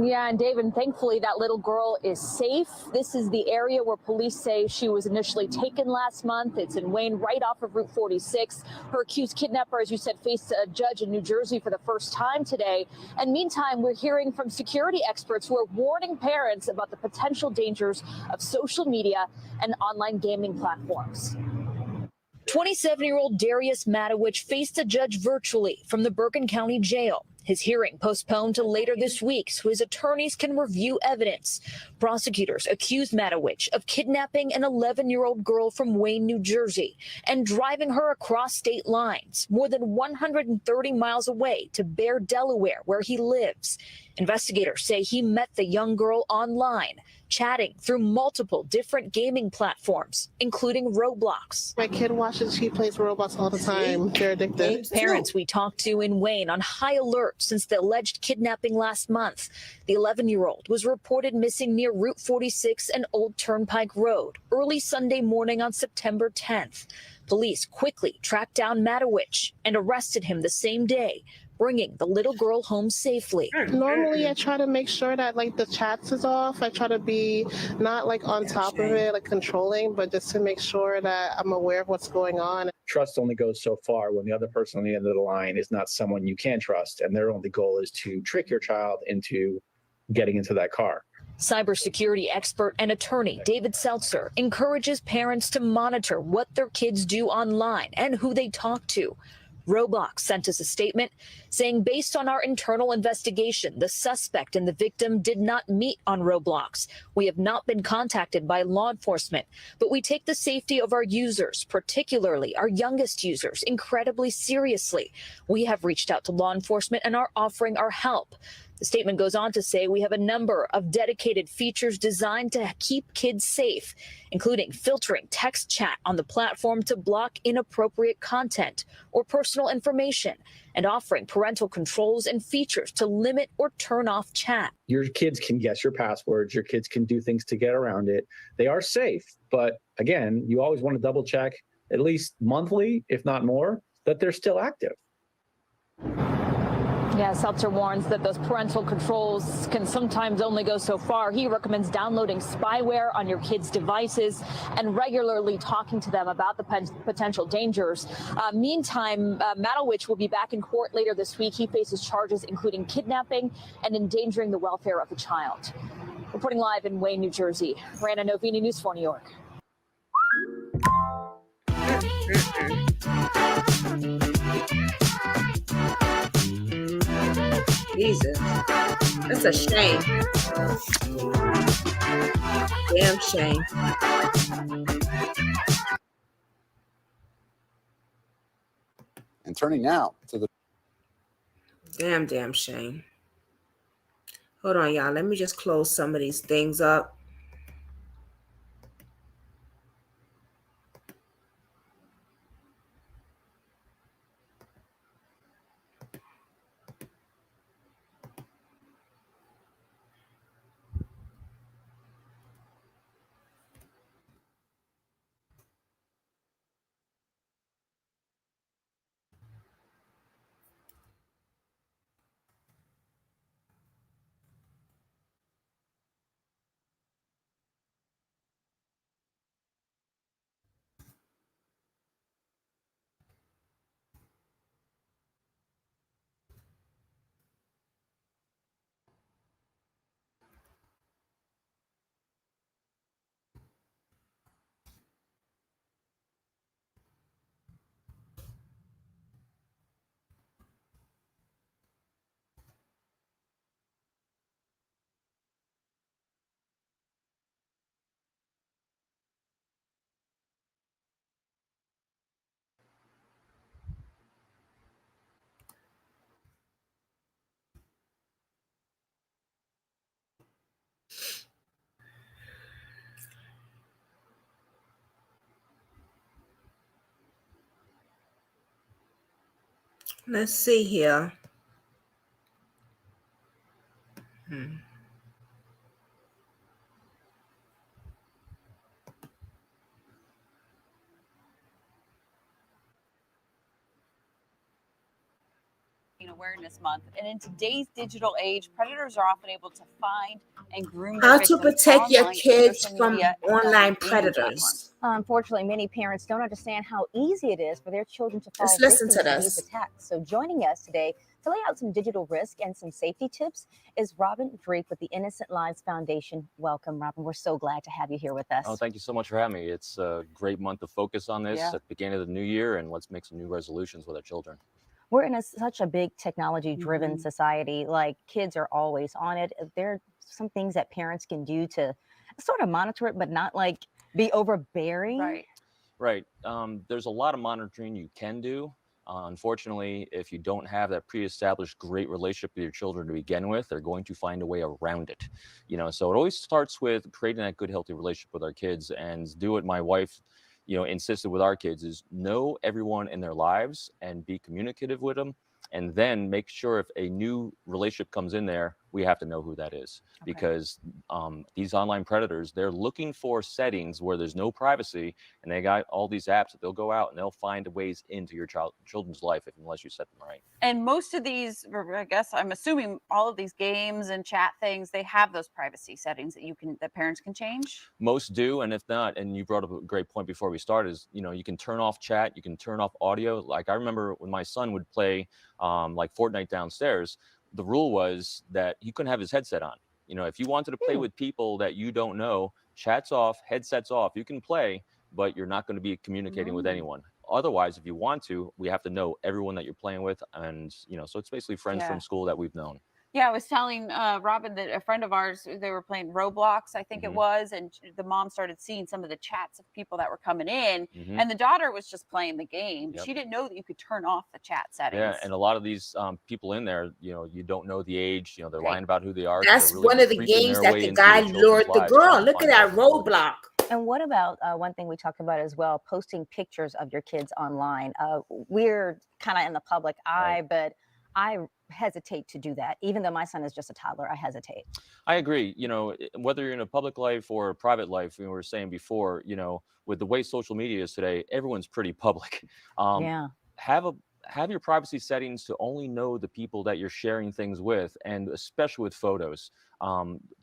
Yeah, and David, thankfully that little girl is safe. This is the area where police say she was initially taken last month. It's in Wayne, right off of Route 46. Her accused kidnapper, as you said, faced a judge in New Jersey for the first time today. And meantime, we're hearing from security experts who are warning parents about the potential dangers of social media and online gaming platforms. 27-year-old Darius Matowich faced a judge virtually from the Bergen County Jail. His hearing postponed to later this week so his attorneys can review evidence. Prosecutors accused Matowich of kidnapping an 11-year-old girl from Wayne, New Jersey, and driving her across state lines more than 130 miles away to Bear, Delaware, where he lives. Investigators say he met the young girl online, chatting through multiple different gaming platforms, including Roblox. My kid he plays Roblox all the time. They're addicted. Parents we talked to in Wayne on high alert since the alleged kidnapping last month. The 11-year-old was reported missing near Route 46 and Old Turnpike Road early Sunday morning on September 10th. Police quickly tracked down Matowich and arrested him the same day, bringing the little girl home safely. Normally, I try to make sure that the chats is off. I try to be not on top of it, controlling, but just to make sure that I'm aware of what's going on. Trust only goes so far when the other person on the end of the line is not someone you can trust, and their only goal is to trick your child into getting into that car. Cybersecurity expert and attorney David Seltzer encourages parents to monitor what their kids do online and who they talk to. Roblox sent us a statement saying, based on our internal investigation, the suspect and the victim did not meet on Roblox. We have not been contacted by law enforcement, but we take the safety of our users, particularly our youngest users, incredibly seriously. We have reached out to law enforcement and are offering our help. The statement goes on to say we have a number of dedicated features designed to keep kids safe, including filtering text chat on the platform to block inappropriate content or personal information, and offering parental controls and features to limit or turn off chat. Your kids can guess your passwords. Your kids can do things to get around it. They are safe. But again, you always want to double check at least monthly, if not more, that they're still active. Yeah, Seltzer warns that those parental controls can sometimes only go so far. He recommends downloading spyware on your kids' devices and regularly talking to them about the potential dangers. Meantime, Matowich will be back in court later this week. He faces charges including kidnapping and endangering the welfare of a child. Reporting live in Wayne, New Jersey, Rana Novini, News 4 New York. Jesus, that's a shame. Damn shame. And turning now to the Damn shame. Hold on, y'all. Let me just close some of these things up. Let's see here. Awareness Month, and in today's digital age, predators are often able to find and groom their How to victims protect your online, kids social from media, and online gaming predators. platforms. Unfortunately, many parents don't understand how easy it is for their children to fall Let's listen victim to to these this. attacks. So joining us today to lay out some digital risk and some safety tips is Robin Drake with the Innocent Lives Foundation. Welcome, Robin. We're so glad to have you here with us. Oh, thank you so much for having me. It's a great month to focus on this at the beginning of the new year, and let's make some new resolutions with our children. We're in such a big technology-driven Mm-hmm. society. Like, kids are always on it. There are some things that parents can do to sort of monitor it, but not like be overbearing. Right. There's a lot of monitoring you can do. Unfortunately, if you don't have that pre-established great relationship with your children to begin with, they're going to find a way around it. So it always starts with creating that good, healthy relationship with our kids, and do what my wife insisted with our kids is know everyone in their lives and be communicative with them, and then make sure if a new relationship comes in there, we have to know who that is. Because these online predators, they're looking for settings where there's no privacy, and they got all these apps that they'll go out and they'll find ways into your children's life unless you set them right. And most of these, or I guess I'm assuming all of these games and chat things, they have those privacy settings that parents can change. Most do, and if not, and you brought up a great point before we started, is you can turn off chat, you can turn off audio. Like I remember when my son would play like Fortnite downstairs, the rule was that he couldn't have his headset on. If you wanted to play with people that you don't know, chat's off, headsets off, you can play, but you're not going to be communicating with anyone. Otherwise, if you want to, we have to know everyone that you're playing with, and so it's basically friends from school that we've known. Yeah, I was telling Robin that a friend of ours, they were playing Roblox, I think it was, and the mom started seeing some of the chats of people that were coming in, and the daughter was just playing the game. She didn't know that you could turn off the chat settings. Yeah, and a lot of these people in there, you don't know the age, they're lying about who they are. That's really one of the creeping games their that way the into guy your children's lured the lives, girl. trying to Look at find that out who it is. roadblock. And what about one thing we talked about as well, posting pictures of your kids online? We're kind of in the public eye, but I hesitate to do that. Even though my son is just a toddler, I hesitate. I agree. Whether you're in a public life or a private life, we were saying before, with the way social media is today, everyone's pretty public. Have your privacy settings to only know the people that you're sharing things with, and especially with photos.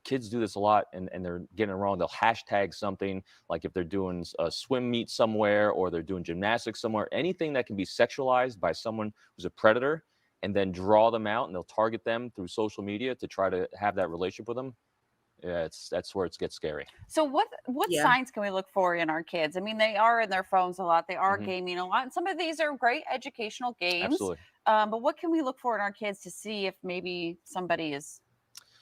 Kids do this a lot, and they're getting it wrong. They'll hashtag something, like if they're doing a swim meet somewhere or they're doing gymnastics somewhere, anything that can be sexualized by someone who's a predator, and then draw them out, and they'll target them through social media to try to have that relationship with them. Yeah, that's where it gets scary. So what signs can we look for in our kids? I mean, they are in their phones a lot. They are gaming a lot. And some of these are great educational games. Absolutely. But what can we look for in our kids to see if maybe somebody is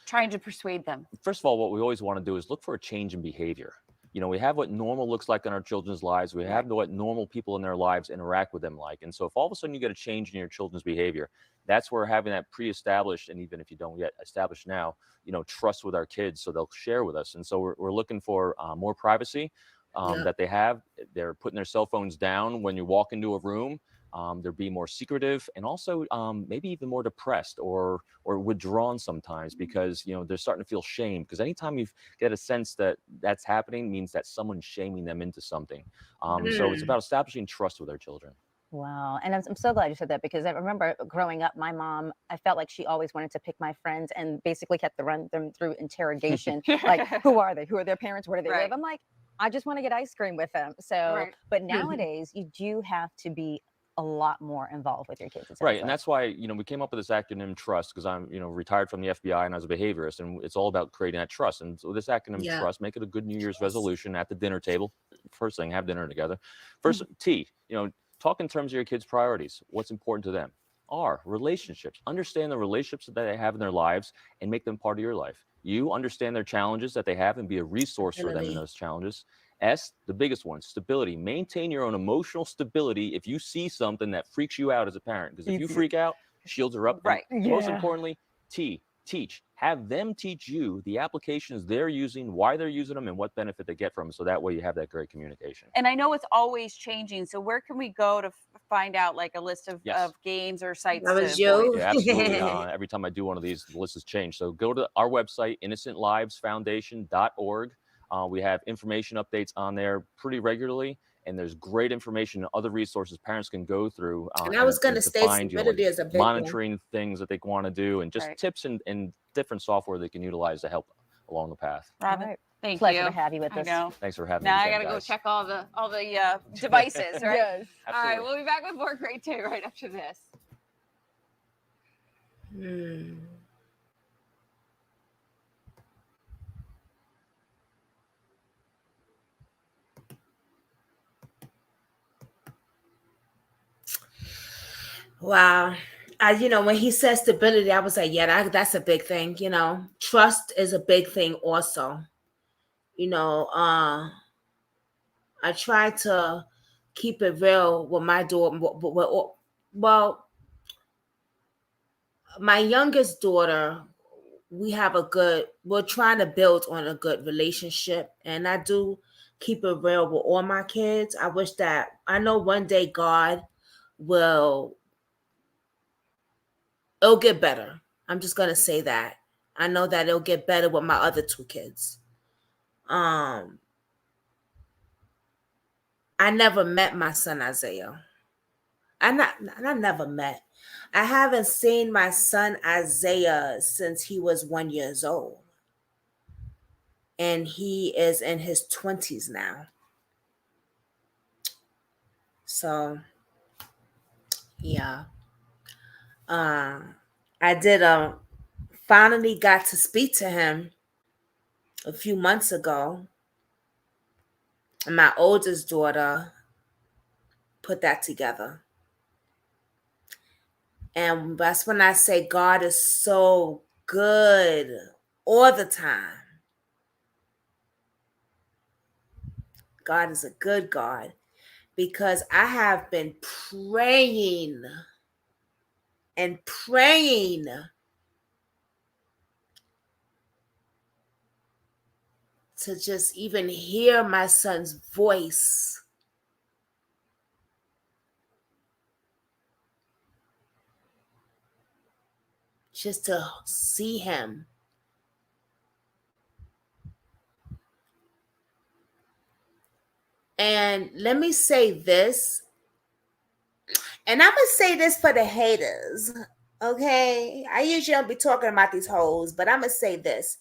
trying to persuade them? First of all, what we always want to do is look for a change in behavior. We have what normal looks like in our children's lives. We have what normal people in their lives interact with them like. And so if all of a sudden you get a change in your children's behavior, that's where having that pre-established, and even if you don't yet establish now, trust with our kids, so they'll share with us. And so we're looking for more privacy that they have. They're putting their cell phones down when you walk into a room. They're being more secretive, and also maybe even more depressed or withdrawn sometimes, because they're starting to feel shame, because anytime you get a sense that that's happening means that someone's shaming them into something. So it's about establishing trust with our children. Wow. And I'm so glad you said that, because I remember growing up, my mom, I felt like she always wanted to pick my friends and basically had to run them through interrogation. Like, who are they? Who are their parents? Where do they live? I'm like, I just want to get ice cream with them. So, but nowadays you do have to be a lot more involved with your kids. Right. And that's why, we came up with this acronym TRUST, because I'm, retired from the FBI and I was a behaviorist, and it's all about creating that trust. And so this acronym TRUST, make it a good New Year's resolution at the dinner table. First thing, have dinner together. First, T, talk in terms of your kids' priorities. What's important to them? R, relationships. Understand the relationships that they have in their lives and make them part of your life. You understand their challenges that they have and be a resource for them in those challenges. S, the biggest one, stability. Maintain your own emotional stability if you see something that freaks you out as a parent. Because if you freak out, shields are up. Right. Most importantly, T, teach. Have them teach you the applications they're using, why they're using them, and what benefit they get from them. So that way you have that great communication. And I know it's always changing. So where can we go to find out like a list of, Yes. of games or sites That to was avoid? you. Yeah, absolutely. Every time I do one of these, the list has changed. So go to our website, innocentlivesfoundation.org. We have information updates on there pretty regularly, and there's great information and other resources parents can go through And I was going to to say find, you know, like stability is a big one. monitoring things that they want to do, and just Right. tips and different software they can utilize to help along the path. Robin, right. thank Pleasure you. to have you with I us. know. Thanks for having Now me. I again, gotta go guys. check all the devices, right? Yes. All right, Absolutely. we'll be back with more Great Day right after this. Wow. When he said stability, I was like, yeah, that's a big thing. Trust is a big thing also. I try to keep it real with my daughter. Well, my youngest daughter, we're trying to build on a good relationship. And I do keep it real with all my kids. I know one day God it'll get better. I'm just going to say that. I know that it'll get better with my other two kids. I never met my son Isaiah. I never met. I haven't seen my son Isaiah since he was 1 year old. And he is in his 20s now. So, yeah. I did finally got to speak to him a few months ago. And my oldest daughter put that together. And that's when I say God is so good all the time. God is a good God, because I have been praying and praying to just even hear my son's voice. Just to see him. And let me say this, and I'm going to say this for the haters, okay? I usually don't be talking about these hoes, but I'm going to say this.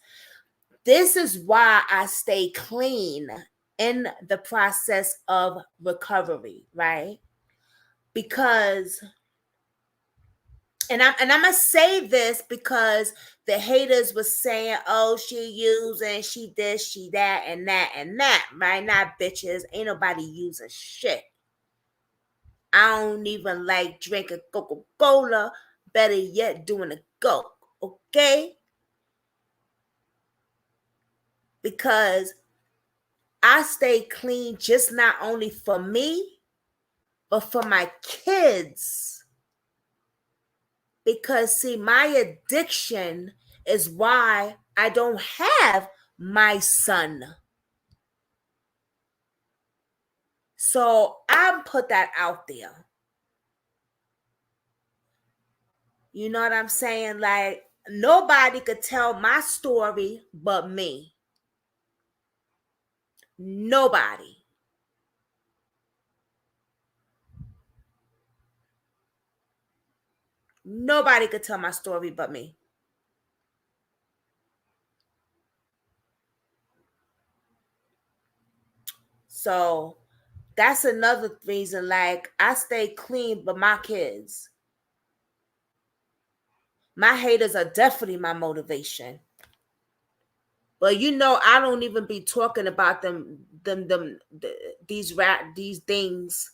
This is why I stay clean in the process of recovery, right? Because, and I'm gonna say this because the haters was saying, "Oh, she using, she this, she that, and that, and that." Right? Not bitches. Ain't nobody using shit. I don't even like drinking Coca-Cola. Better yet, doing a Coke. Okay? Because I stay clean just not only for me, but for my kids. Because, see, my addiction is why I don't have my son. So I put that out there. You know what I'm saying? Like, nobody could tell my story but me. Nobody. Nobody could tell my story but me. So that's another reason, like, I stay clean but my kids. My haters are definitely my motivation. But I don't even be talking about these things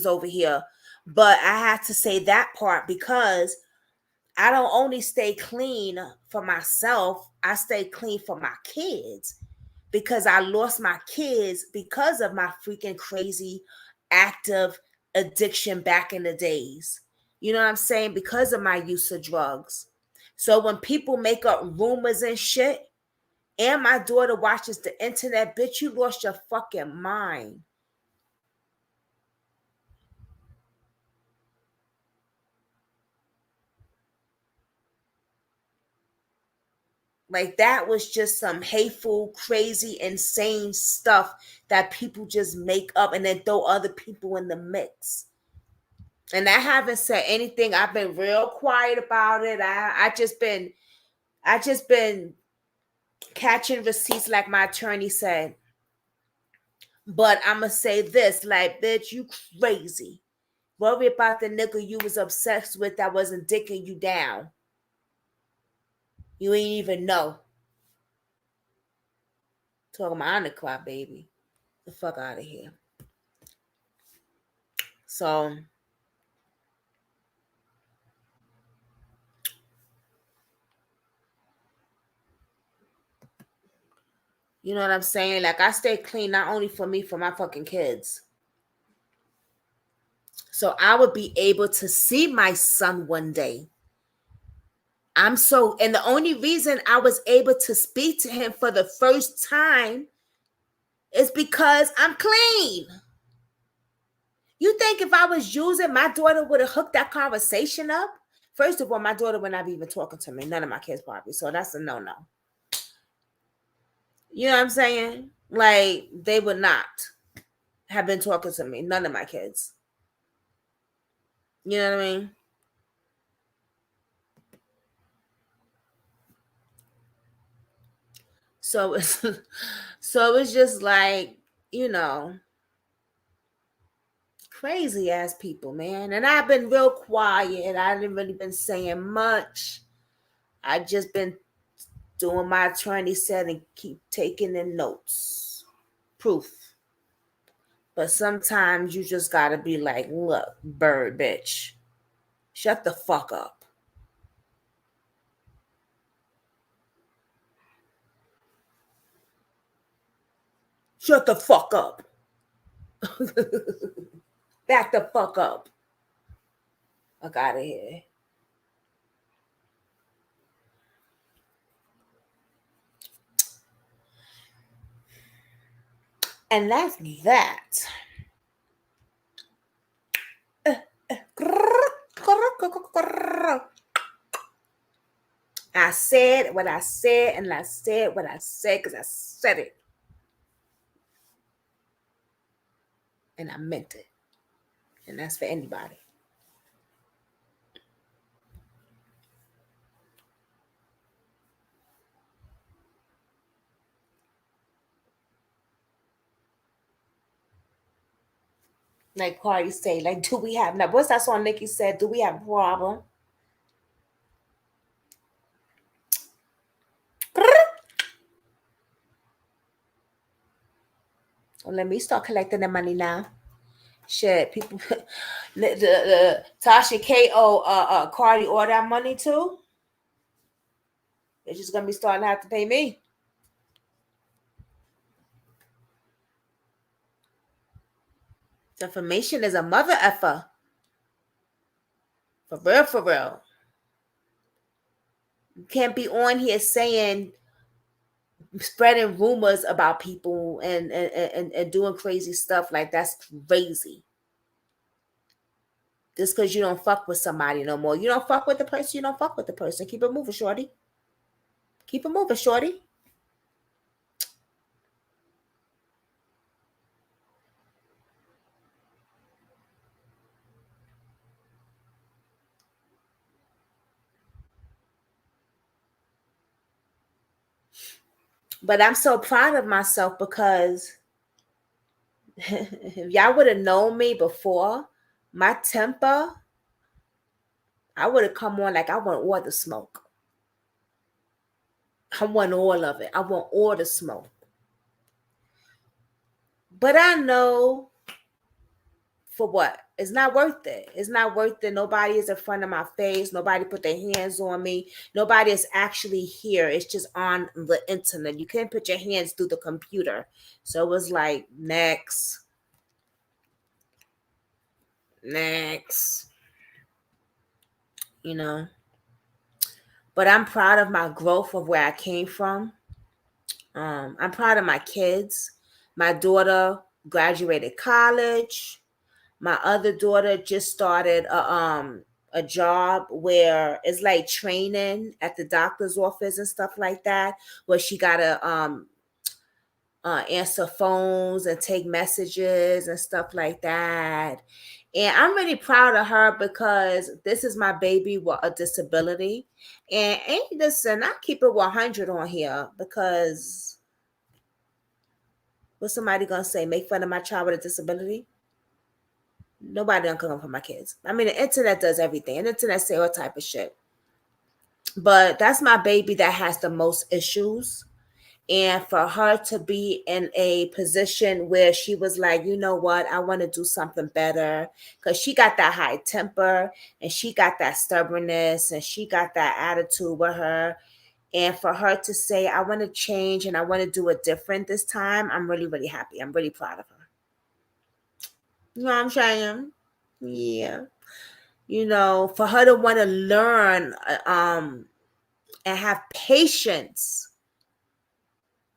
over here. But I have to say that part because I don't only stay clean for myself, I stay clean for my kids. Because I lost my kids because of my freaking crazy active addiction back in the days. You know what I'm saying? Because of my use of drugs. So when people make up rumors and shit, and my daughter watches the internet, bitch, you lost your fucking mind. Like, that was just some hateful, crazy, insane stuff that people just make up and then throw other people in the mix. And I haven't said anything. I've been real quiet about it. I just been catching receipts, like my attorney said. But I'ma say this, like, bitch, you crazy. Worry about the nigga you was obsessed with that wasn't dicking you down. You ain't even know. Talking about underclock, baby. The fuck out of here. So, you know what I'm saying? Like, I stay clean, not only for me, for my fucking kids. So I would be able to see my son one day. And the only reason I was able to speak to him for the first time is because I'm clean. You think if I was using, my daughter would have hooked that conversation up? First of all, my daughter would not be even talking to me. None of my kids probably. So that's a no-no. You know what I'm saying? Like, they would not have been talking to me. None of my kids. You know what I mean? So it's just like, you know, crazy ass people, man. And I've been real quiet. I haven't really been saying much. I just been doing my attorney said and keep taking in notes. Proof. But sometimes you just gotta be like, look, bird bitch, shut the fuck up. Shut the fuck up. Back the fuck up. Fuck out of here. And that's that. I said what I said, and I said what I said because I said it. And I meant it. And that's for anybody. Like Cardi say, like, do we have, now what's that song Nikki said? Do we have a problem? Well, let me start collecting the money now. Shit, people, the Tasha K Cardi all that money too. They're just gonna be starting to have to pay me. Information is a mother effer. For real, for real. You can't be on here saying, spreading rumors about people and doing crazy stuff. Like, that's crazy. Just because you don't fuck with somebody no more. You don't fuck with the person, you don't fuck with the person. Keep it moving, shorty. Keep it moving, shorty. But I'm so proud of myself because if y'all would have known me before, my temper, I would have come on like I want all the smoke. I want all of it. I want all the smoke. But I know for what? It's not worth it. It's not worth it. Nobody is in front of my face. Nobody put their hands on me. Nobody is actually here. It's just on the internet. You can't put your hands through the computer. So it was like, next. You know. But I'm proud of my growth of where I came from. I'm proud of my kids. My daughter graduated college. My other daughter just started a job where it's like training at the doctor's office and stuff like that, where she gotta answer phones and take messages and stuff like that. And I'm really proud of her because this is my baby with a disability. And ain't listen, I keep it 100 on here because what's somebody gonna say? Make fun of my child with a disability? Nobody gonna come for my kids. I mean, the internet does everything. And the internet say all type of shit. But that's my baby that has the most issues. And for her to be in a position where she was like, you know what, I want to do something better, because she got that high temper and she got that stubbornness and she got that attitude with her. And for her to say, I want to change and I want to do it different this time, I'm really, really happy. I'm really proud of her. You know what I'm saying? Yeah. You know, for her to want to learn and have patience,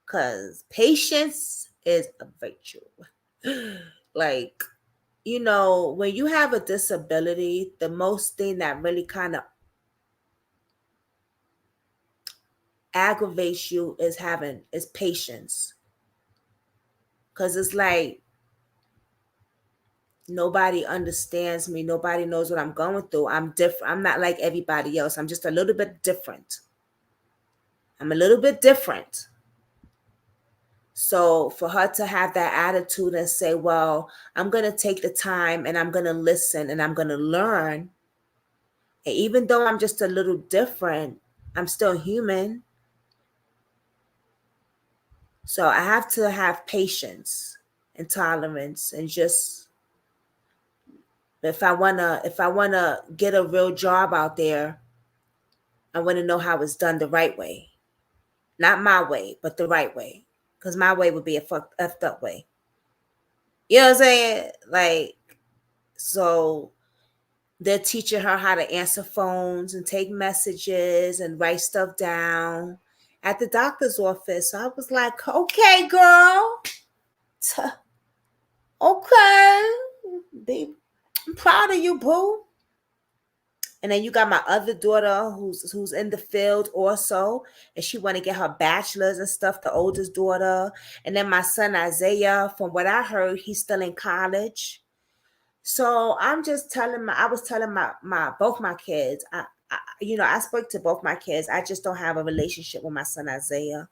because patience is a virtue. Like, you know, when you have a disability, the most thing that really kind of aggravates you is patience. Because it's like nobody understands me. Nobody knows what I'm going through. I'm different. I'm not like everybody else. I'm just a little bit different. I'm a little bit different. So for her to have that attitude and say, well, I'm going to take the time and I'm going to listen and I'm going to learn. And even though I'm just a little different, I'm still human. So I have to have patience and tolerance, and just if I wanna get a real job out there, I want to know how it's done the right way. Not my way, but the right way. Because my way would be a effed up way. You know what I'm saying? Like, so they're teaching her how to answer phones and take messages and write stuff down at the doctor's office. So I was like, okay, girl. Okay. I'm proud of you, boo. And then you got my other daughter who's in the field also, and she want to get her bachelor's and stuff, the oldest daughter. And then my son Isaiah, from what I heard, he's still in college. So I'm just telling I was telling my both my kids. I spoke to both my kids. I just don't have a relationship with my son Isaiah.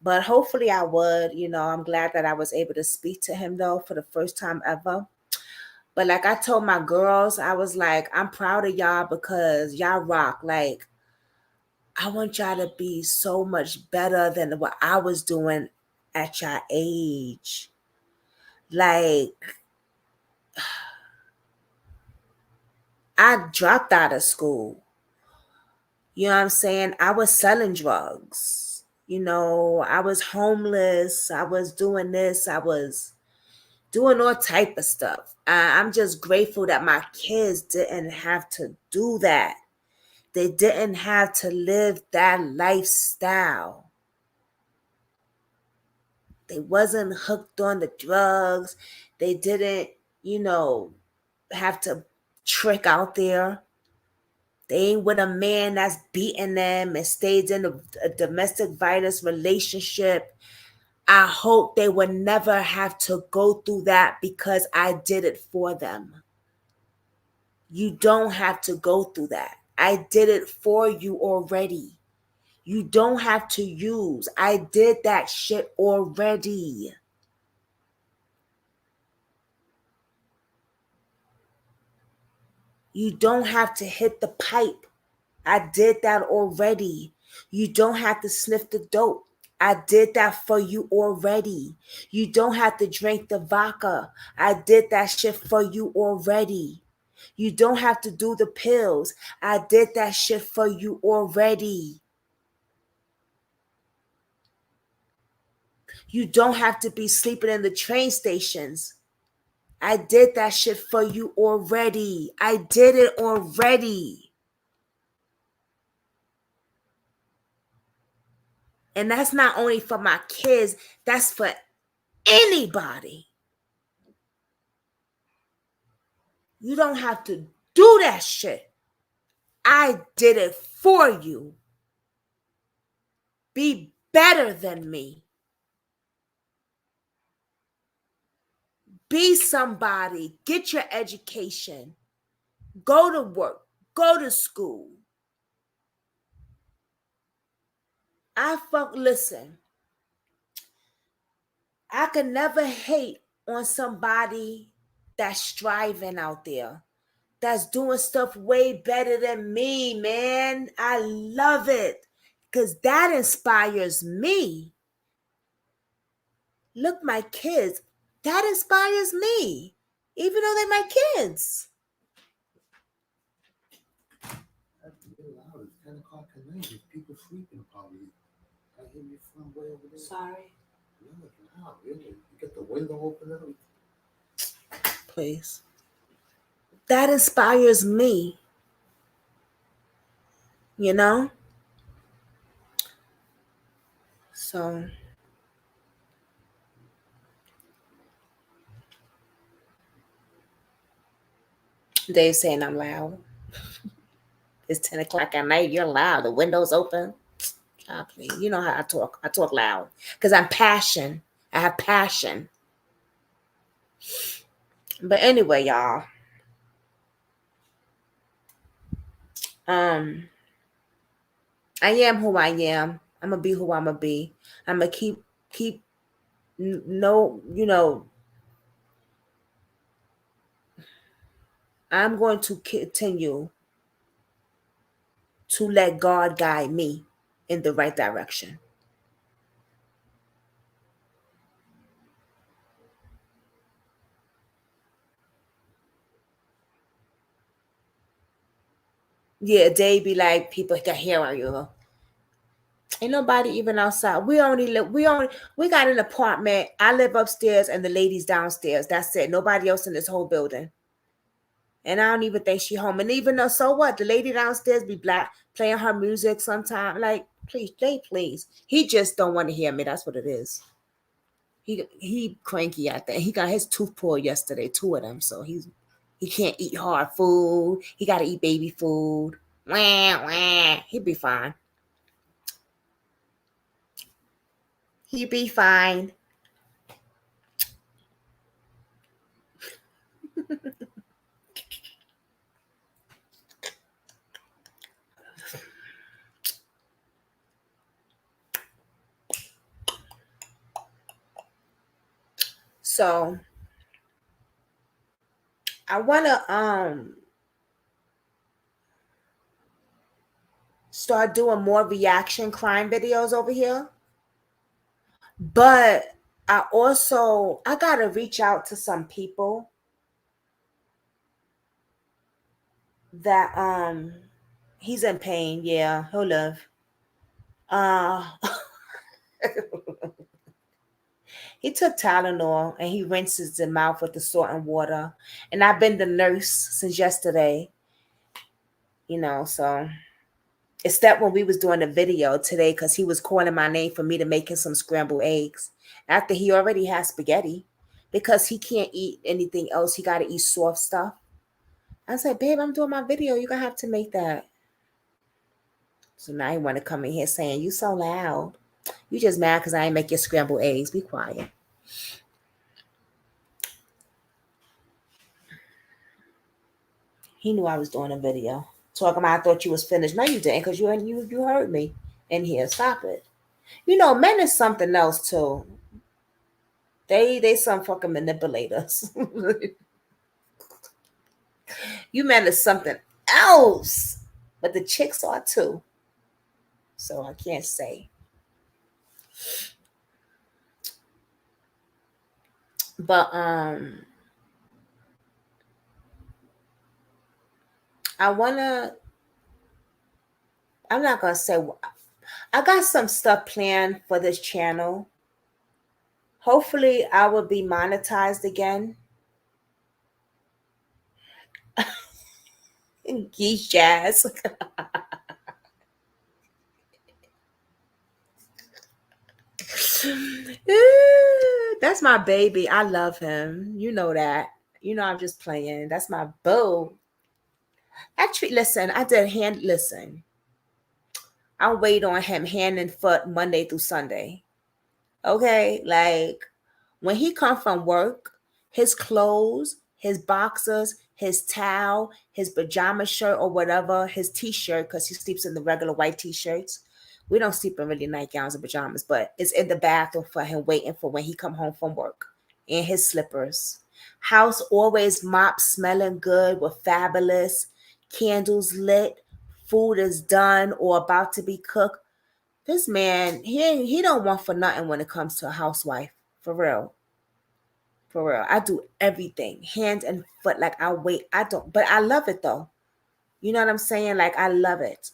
But hopefully I would. I'm glad that I was able to speak to him though for the first time ever. But like I told my girls, I was like, I'm proud of y'all because y'all rock. Like, I want y'all to be so much better than what I was doing at your age. Like, I dropped out of school. You know what I'm saying? I was selling drugs. I was homeless. I was doing this. I was doing all type of stuff. I'm just grateful that my kids didn't have to do that. They didn't have to live that lifestyle. They wasn't hooked on the drugs. They didn't, have to trick out there. They ain't with a man that's beating them and stays in a domestic violence relationship. I hope they would never have to go through that because I did it for them. You don't have to go through that. I did it for you already. You don't have to use. I did that shit already. You don't have to hit the pipe. I did that already. You don't have to sniff the dope. I did that for you already. You don't have to drink the vodka. I did that shit for you already. You don't have to do the pills. I did that shit for you already. You don't have to be sleeping in the train stations. I did that shit for you already. I did it already. And that's not only for my kids, that's for anybody. You don't have to do that shit. I did it for you. Be better than me. Be somebody. Get your education. Go to work. Go to school. Listen. I could never hate on somebody that's striving out there, that's doing stuff way better than me, man. I love it because that inspires me. Look, my kids, that inspires me, even though they're my kids. It's 10 o'clock at night. There's people sleeping probably. I hear you from way over there. Sorry. No, it's loud, really. You get the window open up. Please. That inspires me. You know? So Dave's saying I'm loud. It's 10 o'clock at night. You're loud. The window's open. Oh, please. You know how I talk. I talk loud because I'm passion. I have passion. But anyway, y'all. I am who I am. I'm gonna be who I'm gonna be. I'm gonna keep no, I'm going to continue to let God guide me in the right direction. Yeah, they be like, people can hear you. Ain't nobody even outside. We got an apartment. I live upstairs and the lady's downstairs. That's it. Nobody else in this whole building. And I don't even think she home. And even though, so what? The lady downstairs be black playing her music sometime. Like, please. He just don't want to hear me. That's what it is. He cranky, I think. He got his tooth pulled yesterday, 2 of them. So he can't eat hard food. He got to eat baby food. Wah, wah. He'll be fine. He'll be fine. So I want to start doing more reaction crime videos over here. But I got to reach out to some people that he's in pain. Yeah, he'll live. He took Tylenol and he rinses his mouth with the salt and water. And I've been the nurse since yesterday. So except when we was doing the video today, because he was calling my name for me to make him some scrambled eggs after he already has spaghetti, because he can't eat anything else. He got to eat soft stuff. I said, babe, I'm doing my video. You're going to have to make that. So now he want to come in here saying, you so loud. You just mad because I ain't make your scrambled eggs. Be quiet. He knew I was doing a video. Talking about I thought you was finished. No, you didn't, because you heard me in here. Stop it. Men is something else too. They some fucking manipulators. You men is something else. But the chicks are too. So I can't say. But I'm not gonna say, I got some stuff planned for this channel. Hopefully I will be monetized again. Geese jazz. That's my baby. I love him. You know that. You know I'm just playing. That's my boo. Actually, listen, listen. I wait on him hand and foot Monday through Sunday. Okay? Like when he come from work, his clothes, his boxers, his towel, his pajama shirt or whatever, his t-shirt, because he sleeps in the regular white t-shirts. We don't sleep in really nightgowns and pajamas, but it's in the bathroom for him waiting for when he come home from work. And his slippers. House always mopped, smelling good, with fabulous, candles lit, food is done or about to be cooked. This man, he don't want for nothing when it comes to a housewife. For real. For real. I do everything. Hand and foot. Like I wait. I don't, but I love it though. You know what I'm saying? Like I love it.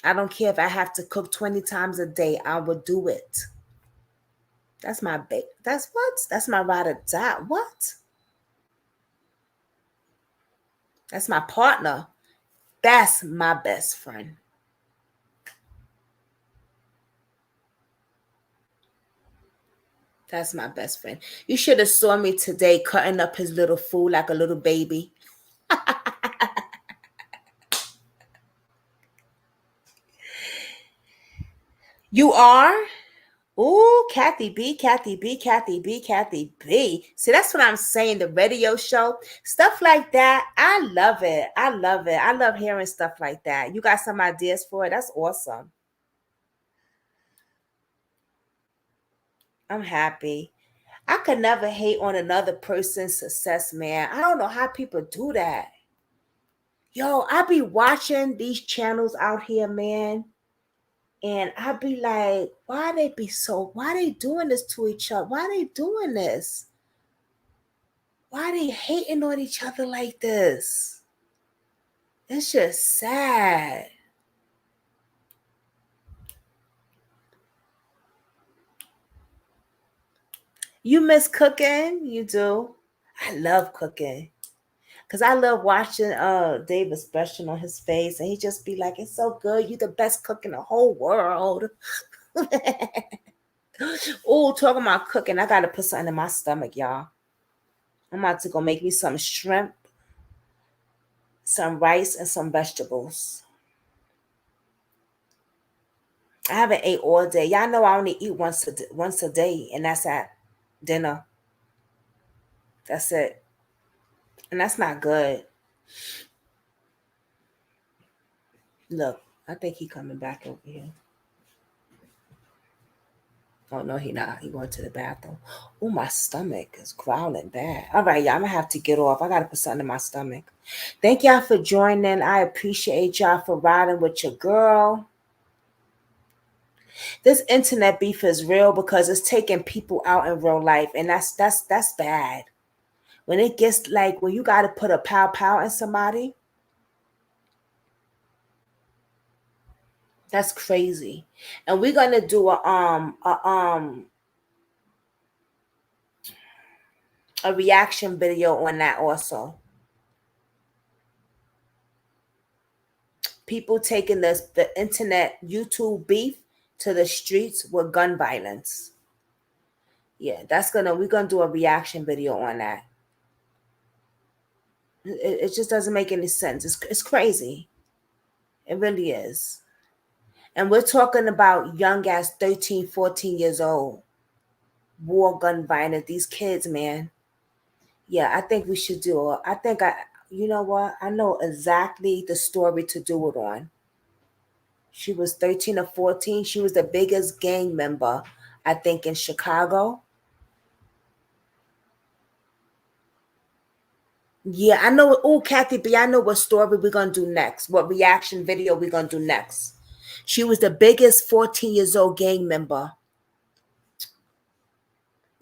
I don't care if I have to cook 20 times a day. I will do it. That's my that's what? That's my ride or die. What? That's my partner. That's my best friend. That's my best friend. You should have saw me today cutting up his little food like a little baby. You are? Ooh, Kathy B, Kathy B, Kathy B, Kathy B. See, that's what I'm saying. The radio show, stuff like that. I love it. I love it. I love hearing stuff like that. You got some ideas for it? That's awesome. I'm happy. I could never hate on another person's success, man. I don't know how people do that. Yo, I be watching these channels out here, man. And I be like, why they doing this to each other? Why they doing this? Why they hating on each other like this? It's just sad. You miss cooking? You do? I love cooking. Cause I love watching David's expression on his face, and he just be like, "It's so good. You the best cook in the whole world." Oh, talking about cooking, I gotta put something in my stomach, y'all. I'm about to go make me some shrimp, some rice, and some vegetables. I haven't ate all day. Y'all know I only eat once a day, and that's at dinner. That's it. And that's not good. Look, I think he coming back over here. Oh no, he not. He going to the bathroom. Oh, my stomach is growling bad. All right, y'all, I'm gonna have to get off. I gotta put something in my stomach. Thank y'all for joining. I appreciate y'all for riding with your girl. This internet beef is real because it's taking people out in real life, and that's bad. When it gets like when you gotta put a pow in somebody, that's crazy. And we're gonna do a reaction video on that also. People taking the internet YouTube beef to the streets with gun violence. Yeah, we're gonna do a reaction video on that. It just doesn't make any sense. It's crazy. It really is. And we're talking about young as 13, 14 years old. War, gun violence. These kids, man. Yeah, I think we should do it. You know what? I know exactly the story to do it on. She was 13 or 14. She was the biggest gang member, I think, in Chicago. Yeah, I know. Oh, Kathy B, I know what story we're going to do next. What reaction video we're going to do next. She was the biggest 14 years old gang member.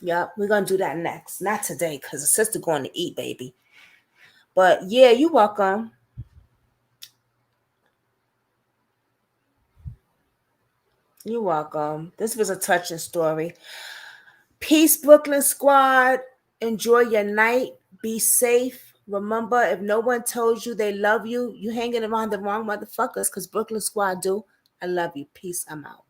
Yep, we're going to do that next. Not today because the sister going to eat, baby. But yeah, you're welcome. You're welcome. This was a touching story. Peace, Brooklyn Squad. Enjoy your night. Be safe. Remember, if no one told you they love you, you hanging around the wrong motherfuckers because Brooklyn Squad do. I love you. Peace. I'm out.